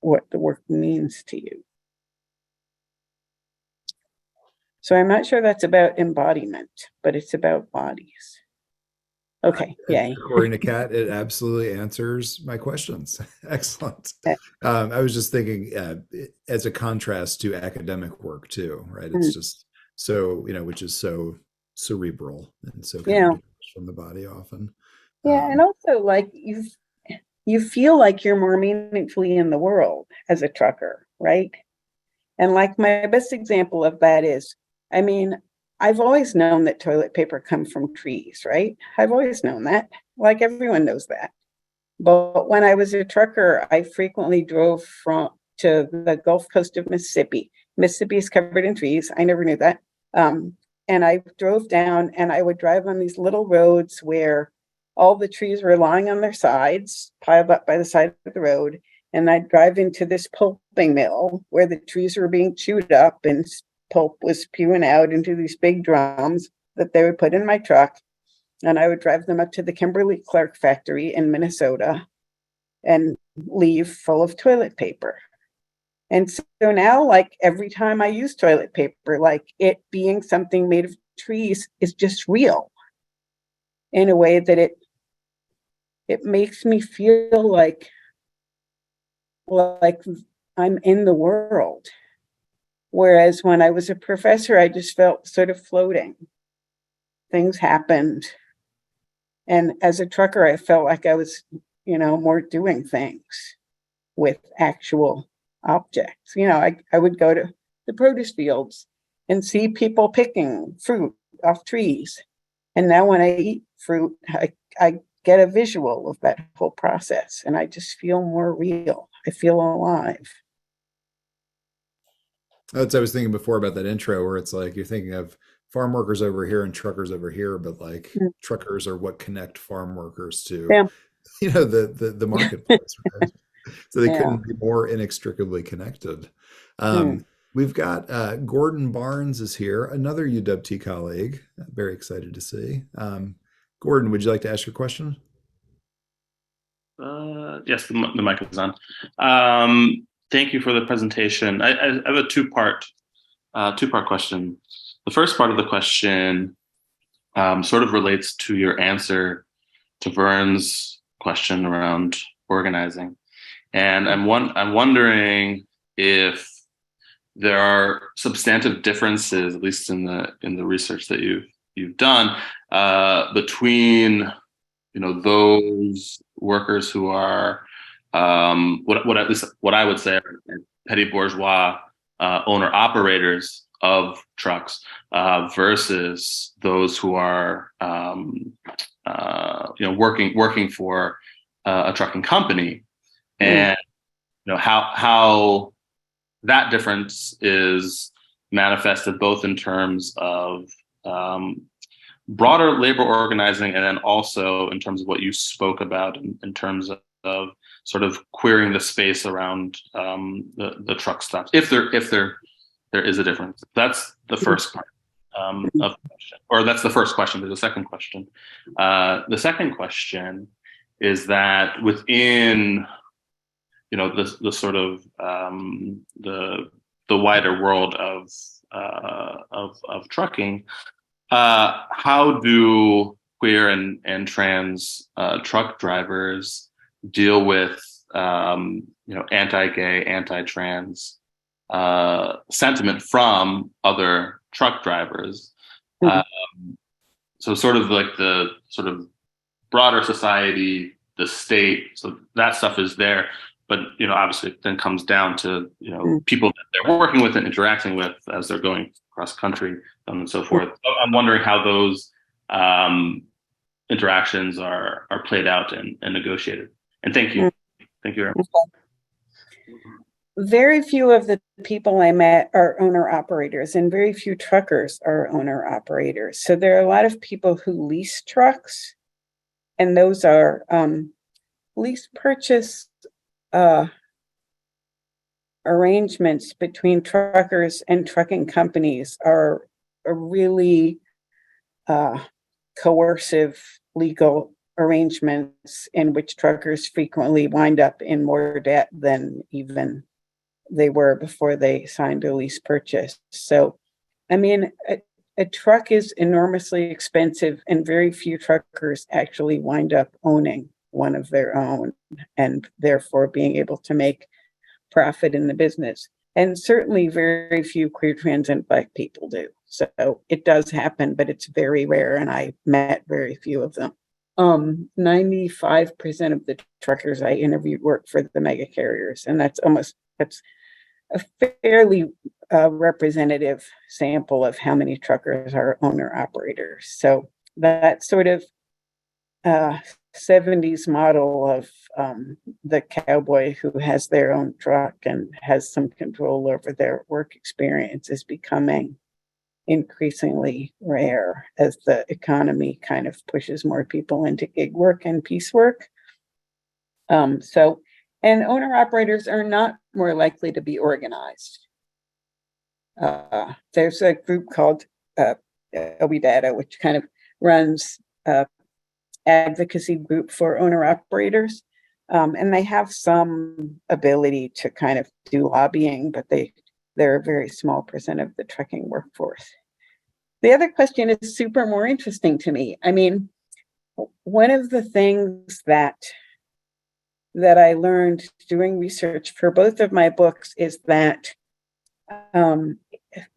[SPEAKER 2] what the work means to you. So I'm not sure that's about embodiment, but it's about bodies. Okay, yay.
[SPEAKER 1] According to Kat, it absolutely answers my questions. Excellent. I was just thinking as a contrast to academic work too, right? It's just so, which is so cerebral and so kind of detached from the body often.
[SPEAKER 2] Yeah, and also like you feel like you're more meaningfully in the world as a trucker, right? And like my best example of that is, I mean, I've always known that toilet paper comes from trees, right? I've always known that. Like everyone knows that. But when I was a trucker, I frequently drove to the Gulf Coast of Mississippi. Mississippi is covered in trees. I never knew that. And I drove down and I would drive on these little roads where all the trees were lying on their sides, piled up by the side of the road. And I'd drive into this pulping mill where the trees were being chewed up and pulp was spewing out into these big drums that they would put in my truck. And I would drive them up to the Kimberly-Clark factory in Minnesota and leave full of toilet paper. And so now, like every time I use toilet paper, like it being something made of trees is just real in a way that it makes me feel like I'm in the world. Whereas when I was a professor, I just felt sort of floating. Things happened. And as a trucker, I felt like I was, more doing things with actual objects. I would go to the produce fields and see people picking fruit off trees. And now when I eat fruit, I get a visual of that whole process and I just feel more real. I feel alive.
[SPEAKER 1] That's I was thinking before about that intro where it's like you're thinking of farm workers over here and truckers over here, but like truckers are what connect farm workers to the marketplace, right? So they couldn't be more inextricably connected. We've got Gordon Barnes is here, another UW colleague. Very excited to see. Gordon, would you like to ask your question?
[SPEAKER 6] Yes, the mic is on. Thank you for the presentation. I have a two-part question. The first part of the question sort of relates to your answer to Vern's question around organizing, and I'm wondering if there are substantive differences, at least in the research that you've done, between those workers who are what I would say are petty bourgeois owner operators of trucks versus those who are working for a trucking company, and how that difference is manifested both in terms of broader labor organizing, and then also in terms of what you spoke about in terms of sort of queering the space around the truck stops, if there is a difference. That's the first part of the question, or that's the first question. There's a second question. The second question is that within the sort of the wider world of trucking, how do queer and trans truck drivers deal with anti-gay, anti-trans sentiment from other truck drivers? So sort of like the sort of broader society, the state, so that stuff is there. But obviously, it then comes down to people that they're working with and interacting with as they're going across country, and so forth. So I'm wondering how those interactions are played out and negotiated. And thank you very much.
[SPEAKER 2] Very few of the people I met are owner operators, and very few truckers are owner operators. So there are a lot of people who lease trucks, and those are lease purchase arrangements between truckers and trucking companies are a really coercive legal arrangements in which truckers frequently wind up in more debt than even they were before they signed a lease purchase. So I mean, a truck is enormously expensive, and very few truckers actually wind up owning one of their own and therefore being able to make profit in the business. And certainly very few queer, trans, and Black people do. So it does happen, but it's very rare, and I met very few of them. 95% of the truckers I interviewed work for the mega carriers, and that's a fairly representative sample of how many truckers are owner operators. So that sort of 70s model of the cowboy who has their own truck and has some control over their work experience is becoming increasingly rare as the economy kind of pushes more people into gig work and piecework. And owner operators are not more likely to be organized. There's a group called OBDATA, which kind of runs advocacy group for owner operators. And they have some ability to kind of do lobbying, but they're a very small percent of the trucking workforce. The other question is super more interesting to me. I mean, one of the things that I learned doing research for both of my books is that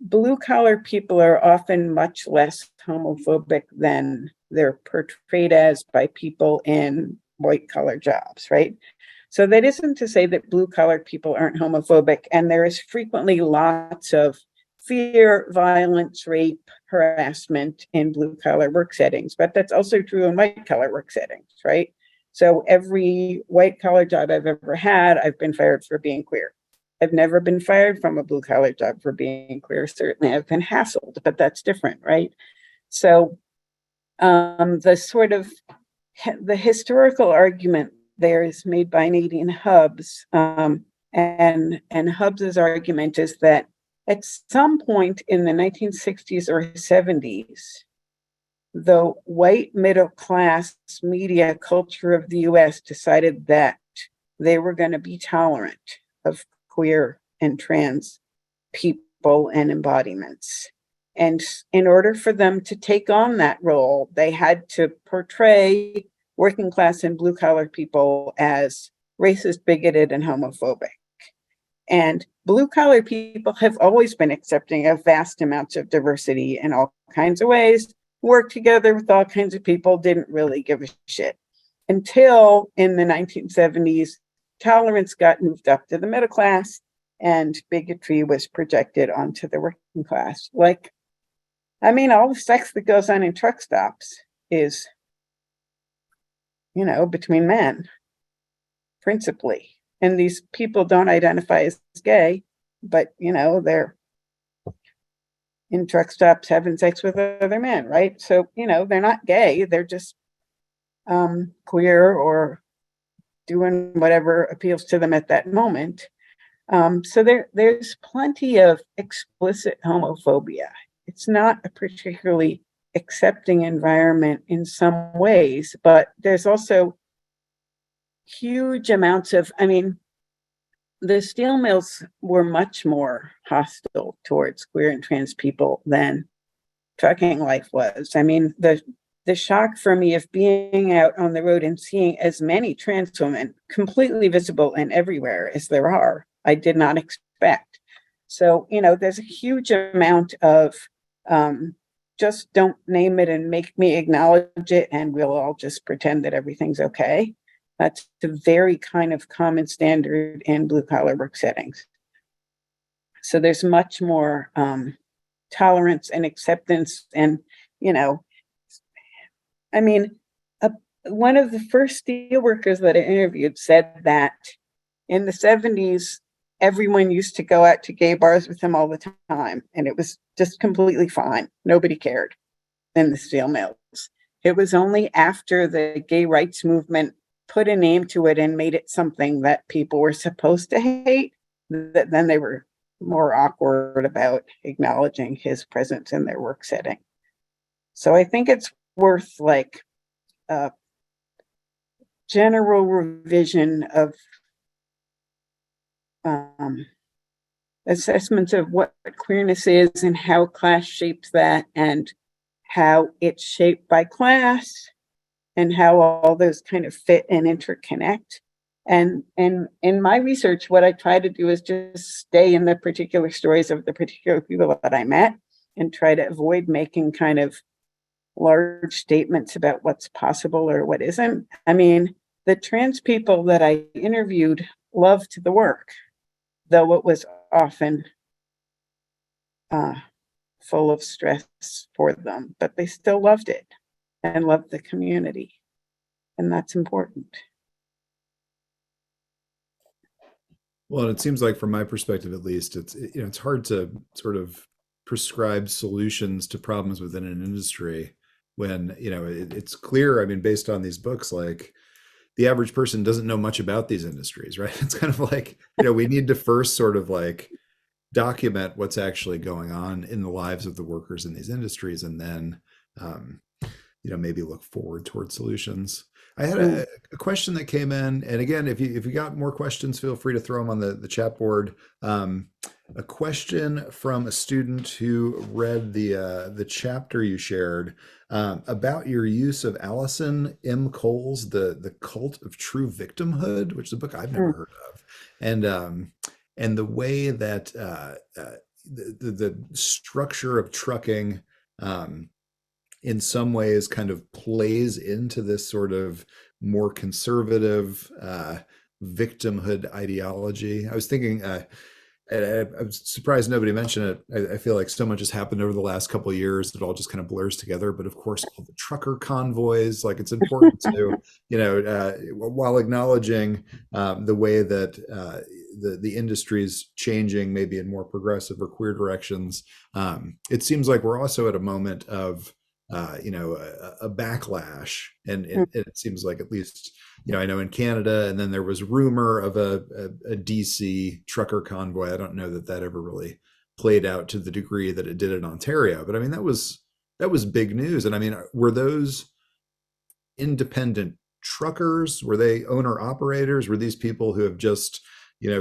[SPEAKER 2] blue collar people are often much less homophobic than they're portrayed as by people in white collar jobs, right? So that isn't to say that blue collar people aren't homophobic, and there is frequently lots of fear, violence, rape, harassment in blue collar work settings, but that's also true in white collar work settings, right? So every white collar job I've ever had, I've been fired for being queer. I've never been fired from a blue collar job for being queer. Certainly I've been hassled, but that's different, right? So the historical argument there is made by Nadine Hubbs, and Hubbs's argument is that at some point in the 1960s or 70s, the white middle class media culture of the US decided that they were going to be tolerant of queer and trans people and embodiments. And in order for them to take on that role, they had to portray working class and blue collar people as racist, bigoted, and homophobic. And blue collar people have always been accepting of vast amounts of diversity in all kinds of ways, worked together with all kinds of people, didn't really give a shit. Until in the 1970s, tolerance got moved up to the middle class and bigotry was projected onto the working class. Like, I mean, all the sex that goes on in truck stops is, between men, principally. And these people don't identify as gay, but, they're in truck stops having sex with other men, right? So, they're not gay. They're just queer or doing whatever appeals to them at that moment. So there's plenty of explicit homophobia. It's not a particularly accepting environment in some ways, but there's also huge amounts of, the steel mills were much more hostile towards queer and trans people than trucking life was. The shock for me of being out on the road and seeing as many trans women completely visible and everywhere as there are, I did not expect. So, there's a huge amount of just don't name it and make me acknowledge it, and we'll all just pretend that everything's okay. That's a very kind of common standard in blue collar work settings. So there's much more tolerance and acceptance. And, one of the first steel workers that I interviewed said that in the 70s, everyone used to go out to gay bars with him all the time. And it was just completely fine. Nobody cared in the steel mills. It was only after the gay rights movement put a name to it and made it something that people were supposed to hate, that then they were more awkward about acknowledging his presence in their work setting. So I think it's worth like a general revision of assessments of what queerness is and how class shapes that, and how it's shaped by class, and how all those kind of fit and interconnect. And in my research, what I try to do is just stay in the particular stories of the particular people that I met, and try to avoid making kind of large statements about what's possible or what isn't. I mean, the trans people that I interviewed loved the work, though it was often full of stress for them, but they still loved it and loved the community. And that's important.
[SPEAKER 1] Well, it seems like from my perspective, at least, it's hard to sort of prescribe solutions to problems within an industry when, it's clear, I mean, based on these books, like the average person doesn't know much about these industries, right? It's kind of like, we need to first sort of like document what's actually going on in the lives of the workers in these industries, and then, maybe look forward towards solutions. I had a question that came in, and again, if you got more questions, feel free to throw them on the chat board. A question from a student who read the chapter you shared about your use of Allison M. Cole's The Cult of True Victimhood, which is a book I've never heard of, and the way that the structure of trucking in some ways kind of plays into this sort of more conservative victimhood ideology. I was thinking, I'm surprised nobody mentioned it. I feel like so much has happened over the last couple of years that all just kind of blurs together. But of course, all the trucker convoys, like it's important to, while acknowledging the way that the industry's changing, maybe in more progressive or queer directions, it seems like we're also at a moment of a backlash, and it seems like, at least, I know in Canada, and then there was rumor of a DC trucker convoy. I don't know that ever really played out to the degree that it did in Ontario, but I mean, that was big news. And I mean, were those independent truckers? Were they owner operators? Were these people who have just,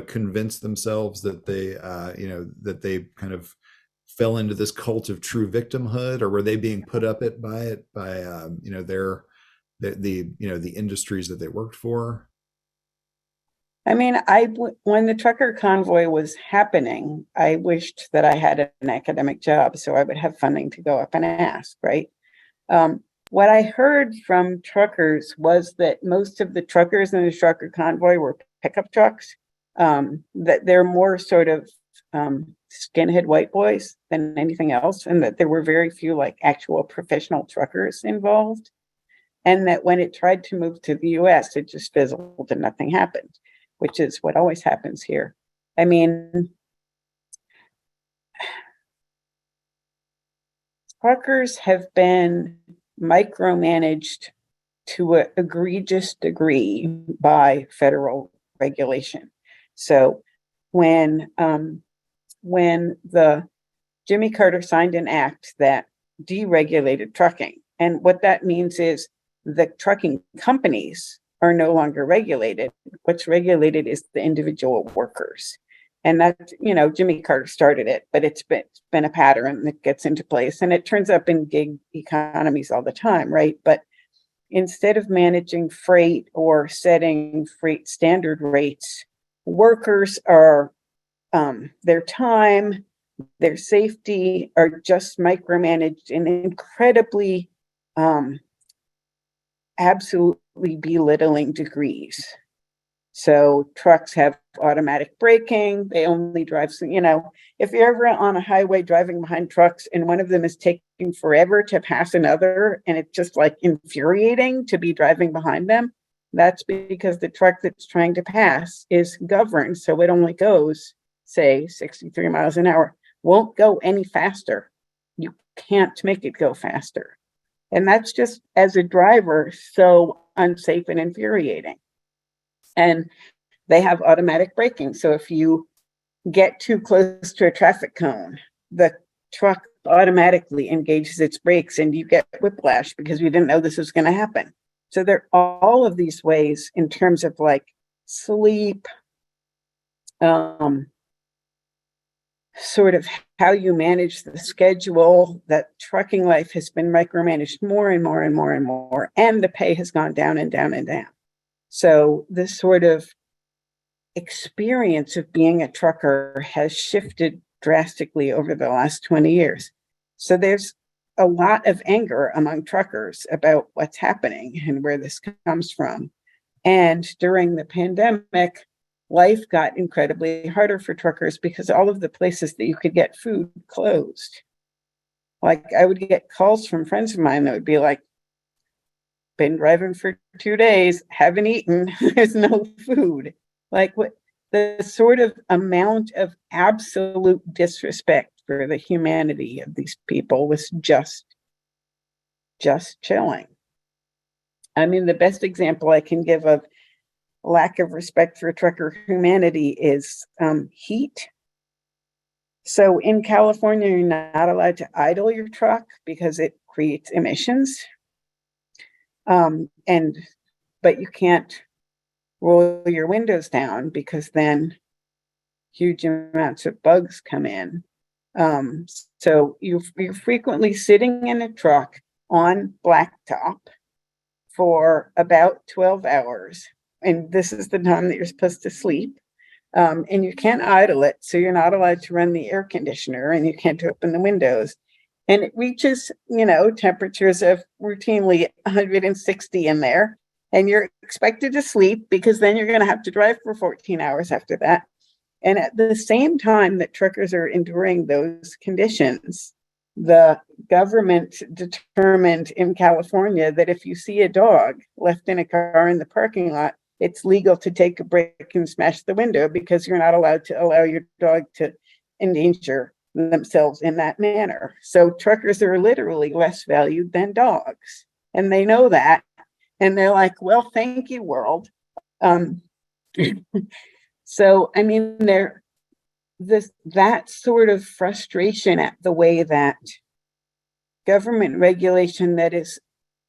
[SPEAKER 1] convinced themselves that they, that they kind of fell into this cult of true victimhood, or were they being put up by the industries that they worked for?
[SPEAKER 2] I mean, when the trucker convoy was happening, I wished that I had an academic job so I would have funding to go up and ask, right? What I heard from truckers was that most of the truckers in the trucker convoy were pickup trucks, that they're more sort of skinhead white boys than anything else, and that there were very few like actual professional truckers involved, and that when it tried to move to the US, it just fizzled and nothing happened, which is what always happens here. I mean, truckers have been micromanaged to an egregious degree by federal regulation. So when the Jimmy Carter signed an act that deregulated trucking, and what that means is the trucking companies are no longer regulated. What's regulated is the individual workers. And that, Jimmy Carter started it, but it's been a pattern that gets into place, and it turns up in gig economies all the time, right? But instead of managing freight or setting freight standard rates, workers are, their time, their safety are just micromanaged in incredibly, absolutely belittling degrees. So trucks have automatic braking. They only drive, if you're ever on a highway driving behind trucks and one of them is taking forever to pass another, and it's just like infuriating to be driving behind them, that's because the truck that's trying to pass is governed. So it only goes, say, 63 miles an hour, won't go any faster. You can't make it go faster. And that's just, as a driver, so unsafe and infuriating. And they have automatic braking. So if you get too close to a traffic cone, the truck automatically engages its brakes and you get whiplash because we didn't know this was going to happen. So there are all of these ways in terms of like sleep, sort of how you manage the schedule, that trucking life has been micromanaged more and more and more and more, and the pay has gone down and down and down. So this sort of experience of being a trucker has shifted drastically over the last 20 years. So there's a lot of anger among truckers about what's happening and where this comes from. And during the pandemic, life got incredibly harder for truckers because all of the places that you could get food closed. Like, I would get calls from friends of mine that would be like, been driving for 2 days, haven't eaten, there's no food. Like, what the sort of amount of absolute disrespect for the humanity of these people was just chilling. I mean, the best example I can give of lack of respect for trucker humanity is heat. So in California, you're not allowed to idle your truck because it creates emissions. But you can't roll your windows down because then huge amounts of bugs come in. So you're frequently sitting in a truck on blacktop for about 12 hours. And this is the time that you're supposed to sleep. And you can't idle it. So you're not allowed to run the air conditioner and you can't open the windows. And it reaches, temperatures of routinely 160 in there. And you're expected to sleep because then you're going to have to drive for 14 hours after that. And at the same time that truckers are enduring those conditions, the government determined in California that if you see a dog left in a car in the parking lot, it's legal to take a break and smash the window because you're not allowed to allow your dog to endanger themselves in that manner. So truckers are literally less valued than dogs. And they know that. And they're like, well, thank you, world. So, I mean, that sort of frustration at the way that government regulation that is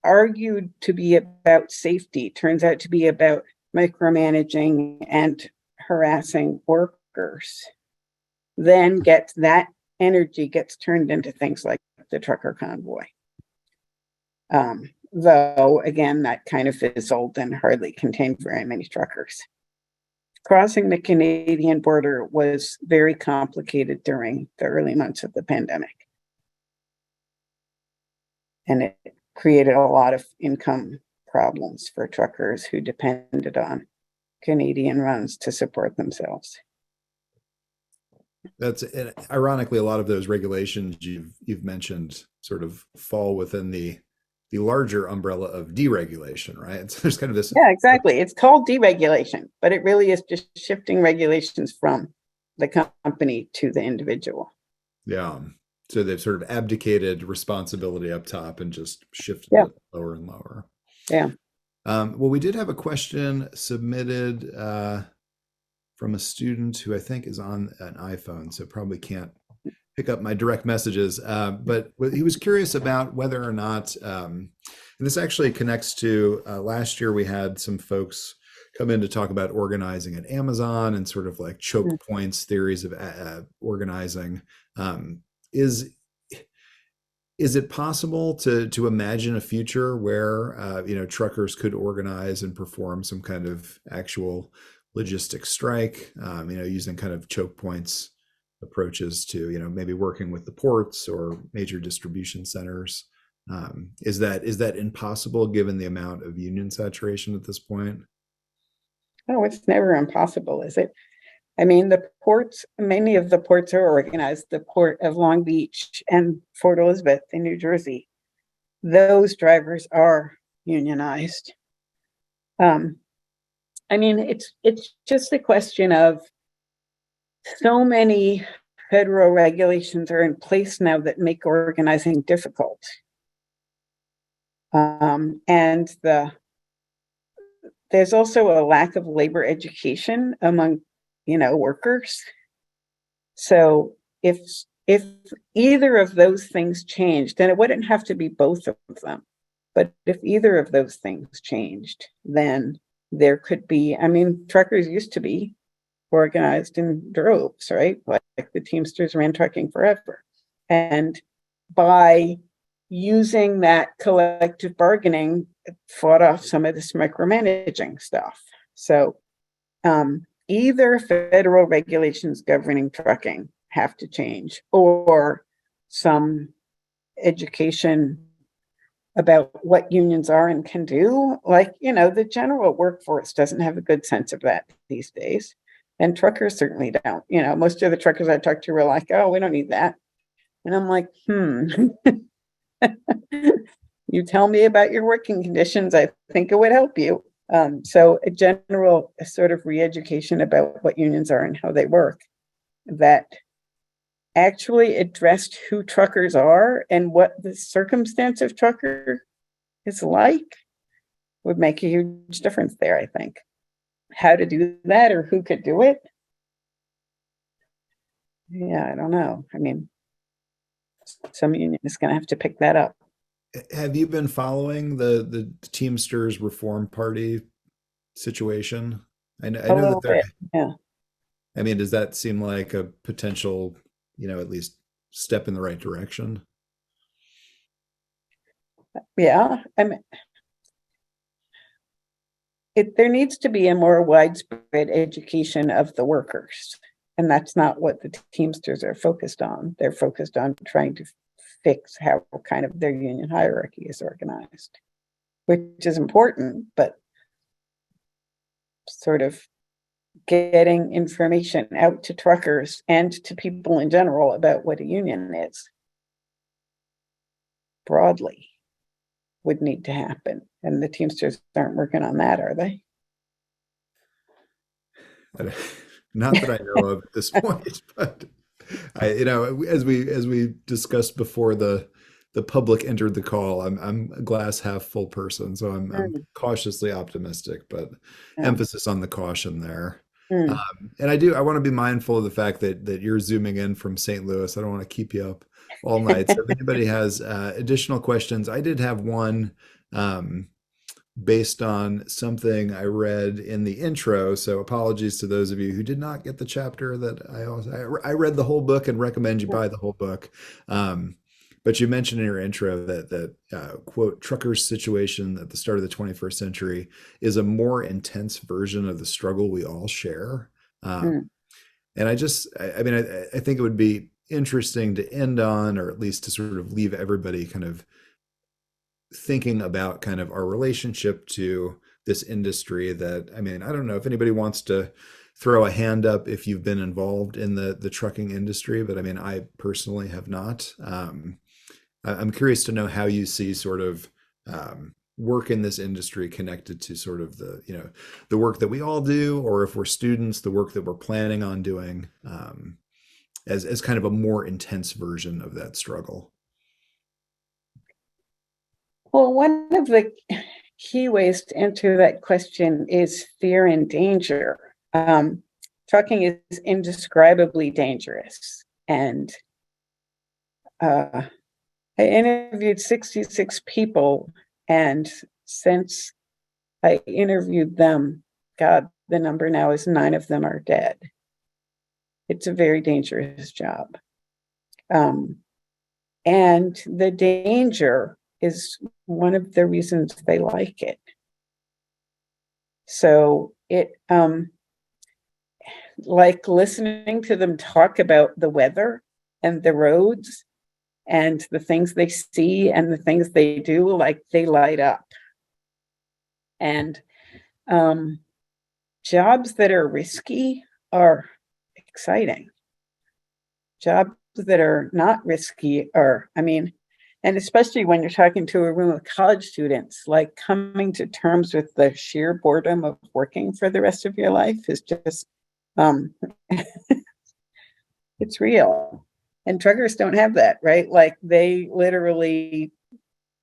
[SPEAKER 2] argued to be about safety turns out to be about micromanaging and harassing workers, then that energy gets turned into things like the trucker convoy. Though, again, that kind of fizzled and hardly contained very many truckers. Crossing the Canadian border was very complicated during the early months of the pandemic. And it created a lot of income problems for truckers who depended on Canadian runs to support themselves.
[SPEAKER 1] That's ironically, a lot of those regulations you've mentioned sort of fall within the larger umbrella of deregulation, right? So there's kind of this.
[SPEAKER 2] Yeah, exactly. It's called deregulation, but it really is just shifting regulations from the company to the individual.
[SPEAKER 1] Yeah. So they've sort of abdicated responsibility up top and just shifted it lower and lower.
[SPEAKER 2] Yeah.
[SPEAKER 1] Well, we did have a question submitted from a student who I think is on an iPhone, so probably can't pick up my direct messages. But he was curious about whether or not, and this actually connects to last year we had some folks come in to talk about organizing at Amazon and sort of like choke points theories of organizing. Is it possible to imagine a future where truckers could organize and perform some kind of actual logistic strike, using kind of choke points approaches to maybe working with the ports or major distribution centers? Is that impossible given the amount of union saturation at this point?
[SPEAKER 2] Oh, it's never impossible, is it? I mean, the ports, many of the ports are organized. The Port of Long Beach and Fort Elizabeth in New Jersey, those drivers are unionized. I mean, it's just a question of so many federal regulations are in place now that make organizing difficult. And there's also a lack of labor education among workers. So if either of those things changed, then it wouldn't have to be both of them. But if either of those things changed, then there could be, truckers used to be organized in droves, right? Like the Teamsters ran trucking forever. And by using that collective bargaining, it fought off some of this micromanaging stuff. So either federal regulations governing trucking have to change, or some education about what unions are and can do. Like, the general workforce doesn't have a good sense of that these days. And truckers certainly don't. Most of the truckers I talk to were like, oh, we don't need that. And I'm like, you tell me about your working conditions, I think it would help you. So a general sort of re-education about what unions are and how they work that actually addressed who truckers are and what the circumstance of trucker is like would make a huge difference there, I think. How to do that or who could do it? Yeah, I don't know. I mean, some union is going to have to pick that up.
[SPEAKER 1] Have you been following the Teamsters Reform Party situation? I know that they're,
[SPEAKER 2] yeah.
[SPEAKER 1] I mean, does that seem like a potential, at least step in the right direction?
[SPEAKER 2] Yeah, I mean, there needs to be a more widespread education of the workers. And that's not what the Teamsters are focused on. They're focused on trying to fix how kind of their union hierarchy is organized, which is important, but sort of getting information out to truckers and to people in general about what a union is broadly would need to happen. And the Teamsters aren't working on that, are they?
[SPEAKER 1] Not that I know of at this point, but as we discussed before the public entered the call, I'm a glass half full person, so I'm cautiously optimistic, but emphasis on the caution there. And I want to be mindful of the fact that you're zooming in from St. Louis. I don't want to keep you up all night. So if anybody has additional questions, I did have one based on something I read in the intro. So apologies to those of you who did not get the chapter that I read the whole book and recommend you buy the whole book. But you mentioned in your intro that quote, truckers' situation at the start of the 21st century is a more intense version of the struggle we all share. And I think it would be interesting to end on, or at least to sort of leave everybody kind of thinking about kind of our relationship to this industry that, I don't know if anybody wants to throw a hand up if you've been involved in the trucking industry, but I personally have not. I'm curious to know how you see sort of work in this industry connected to sort of the work that we all do, or if we're students, the work that we're planning on doing as kind of a more intense version of that struggle.
[SPEAKER 2] Well, one of the key ways to answer that question is fear and danger. Trucking is indescribably dangerous. And I interviewed 66 people, and since I interviewed them, God, the number now is 9 of them are dead. It's a very dangerous job. And the danger is one of the reasons they like it. So it, like listening to them talk about the weather and the roads and the things they see and the things they do, like they light up. And jobs that are risky are exciting. Jobs that are not risky are, and especially when you're talking to a room of college students, like coming to terms with the sheer boredom of working for the rest of your life is just, it's real. And truckers don't have that, right? Like they literally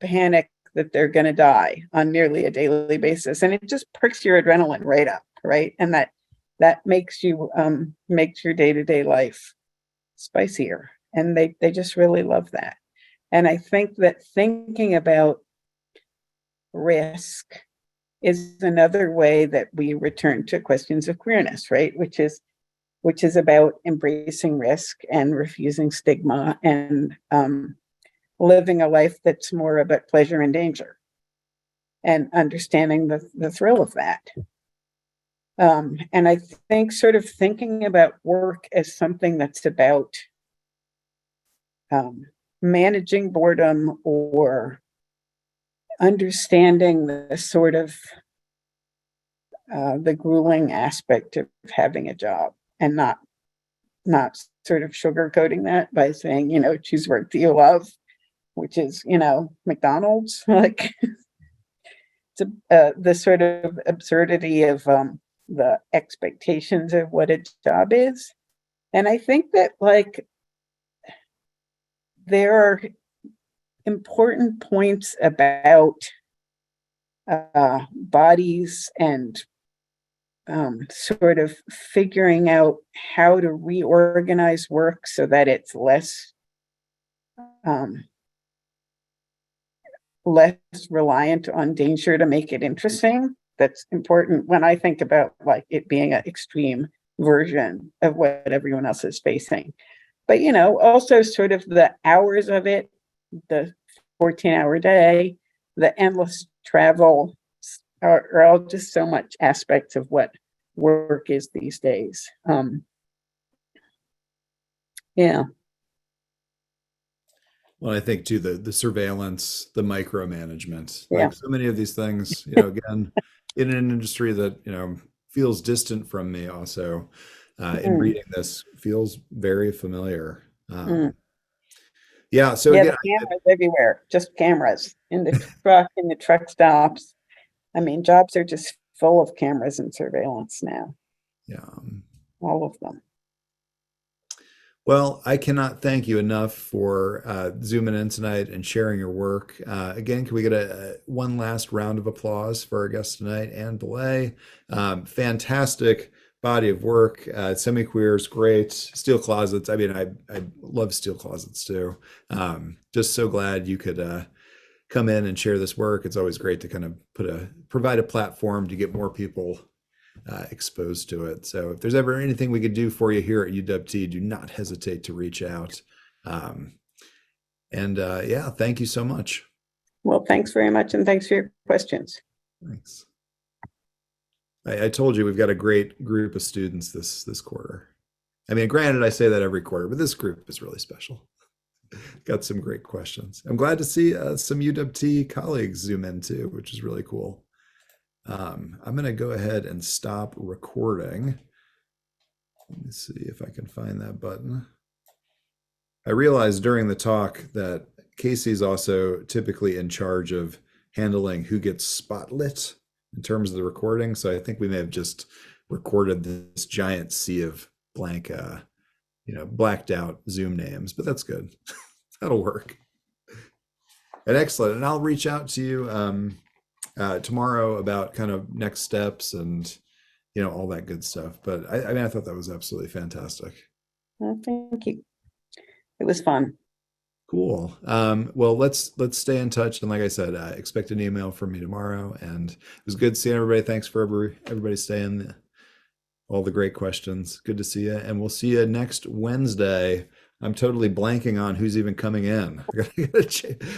[SPEAKER 2] panic that they're going to die on nearly a daily basis. And it just perks your adrenaline right up, right? And that makes you, makes your day-to-day life spicier. And they just really love that. And I think that thinking about risk is another way that we return to questions of queerness, right? Which is which is about embracing risk and refusing stigma and living a life that's more about pleasure and danger and understanding the thrill of that. And I think sort of thinking about work as something that's about managing boredom or understanding the sort of the grueling aspect of having a job, and not sort of sugarcoating that by saying, choose work that you love, which is, McDonald's. Like, the sort of absurdity of the expectations of what a job is. And I think that, like, there are important points about bodies and sort of figuring out how to reorganize work so that it's less reliant on danger to make it interesting. That's important when I think about, like, it being an extreme version of what everyone else is facing. But, also sort of the hours of it, the 14-hour day, the endless travel are all just so much aspects of what work is these days. Yeah.
[SPEAKER 1] Well, I think too, the surveillance, the micromanagement,
[SPEAKER 2] Yeah.
[SPEAKER 1] like so many of these things, again, in an industry that, feels distant from me also, in reading this feels very familiar. Yeah. So
[SPEAKER 2] Yeah,
[SPEAKER 1] again,
[SPEAKER 2] the cameras everywhere, just cameras in the truck stops. I mean, jobs are just full of cameras and surveillance now,
[SPEAKER 1] yeah.
[SPEAKER 2] all of them.
[SPEAKER 1] Well, I cannot thank you enough for zooming in tonight and sharing your work. Again, can we get one last round of applause for our guest tonight, Anne Balay? Fantastic body of work. Semi-queer is great. Steel Closets. I mean, I love Steel Closets too. Just so glad you could come in and share this work. It's always great to kind of provide a platform to get more people exposed to it. So if there's ever anything we could do for you here at UWT, do not hesitate to reach out. Yeah, thank you so much.
[SPEAKER 2] Well, thanks very much, and thanks for your questions.
[SPEAKER 1] Thanks. I told you we've got a great group of students this quarter. I mean, granted, I say that every quarter, but this group is really special. Got some great questions. I'm glad to see some UWT colleagues zoom in too, which is really cool. I'm going to go ahead and stop recording. Let me see if I can find that button. I realized during the talk that Casey's also typically in charge of handling who gets spotlit in terms of the recording. So I think we may have just recorded this giant sea of blank, blacked out Zoom names, but that's good. That'll work. And excellent. And I'll reach out to you tomorrow about kind of next steps and all that good stuff. But I mean, I thought that was absolutely fantastic.
[SPEAKER 2] Well, thank you. It was fun.
[SPEAKER 1] Cool. Well, let's stay in touch. And like I said, expect an email from me tomorrow. And it was good seeing everybody. Thanks for everybody staying. All the great questions. Good to see you. And we'll see you next Wednesday. I'm totally blanking on who's even coming in. I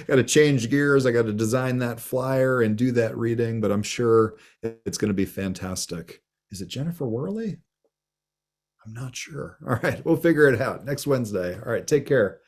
[SPEAKER 1] got to change gears. I got to design that flyer and do that reading, but I'm sure it's going to be fantastic. Is it Jennifer Worley? I'm not sure. All right, we'll figure it out next Wednesday. All right, take care.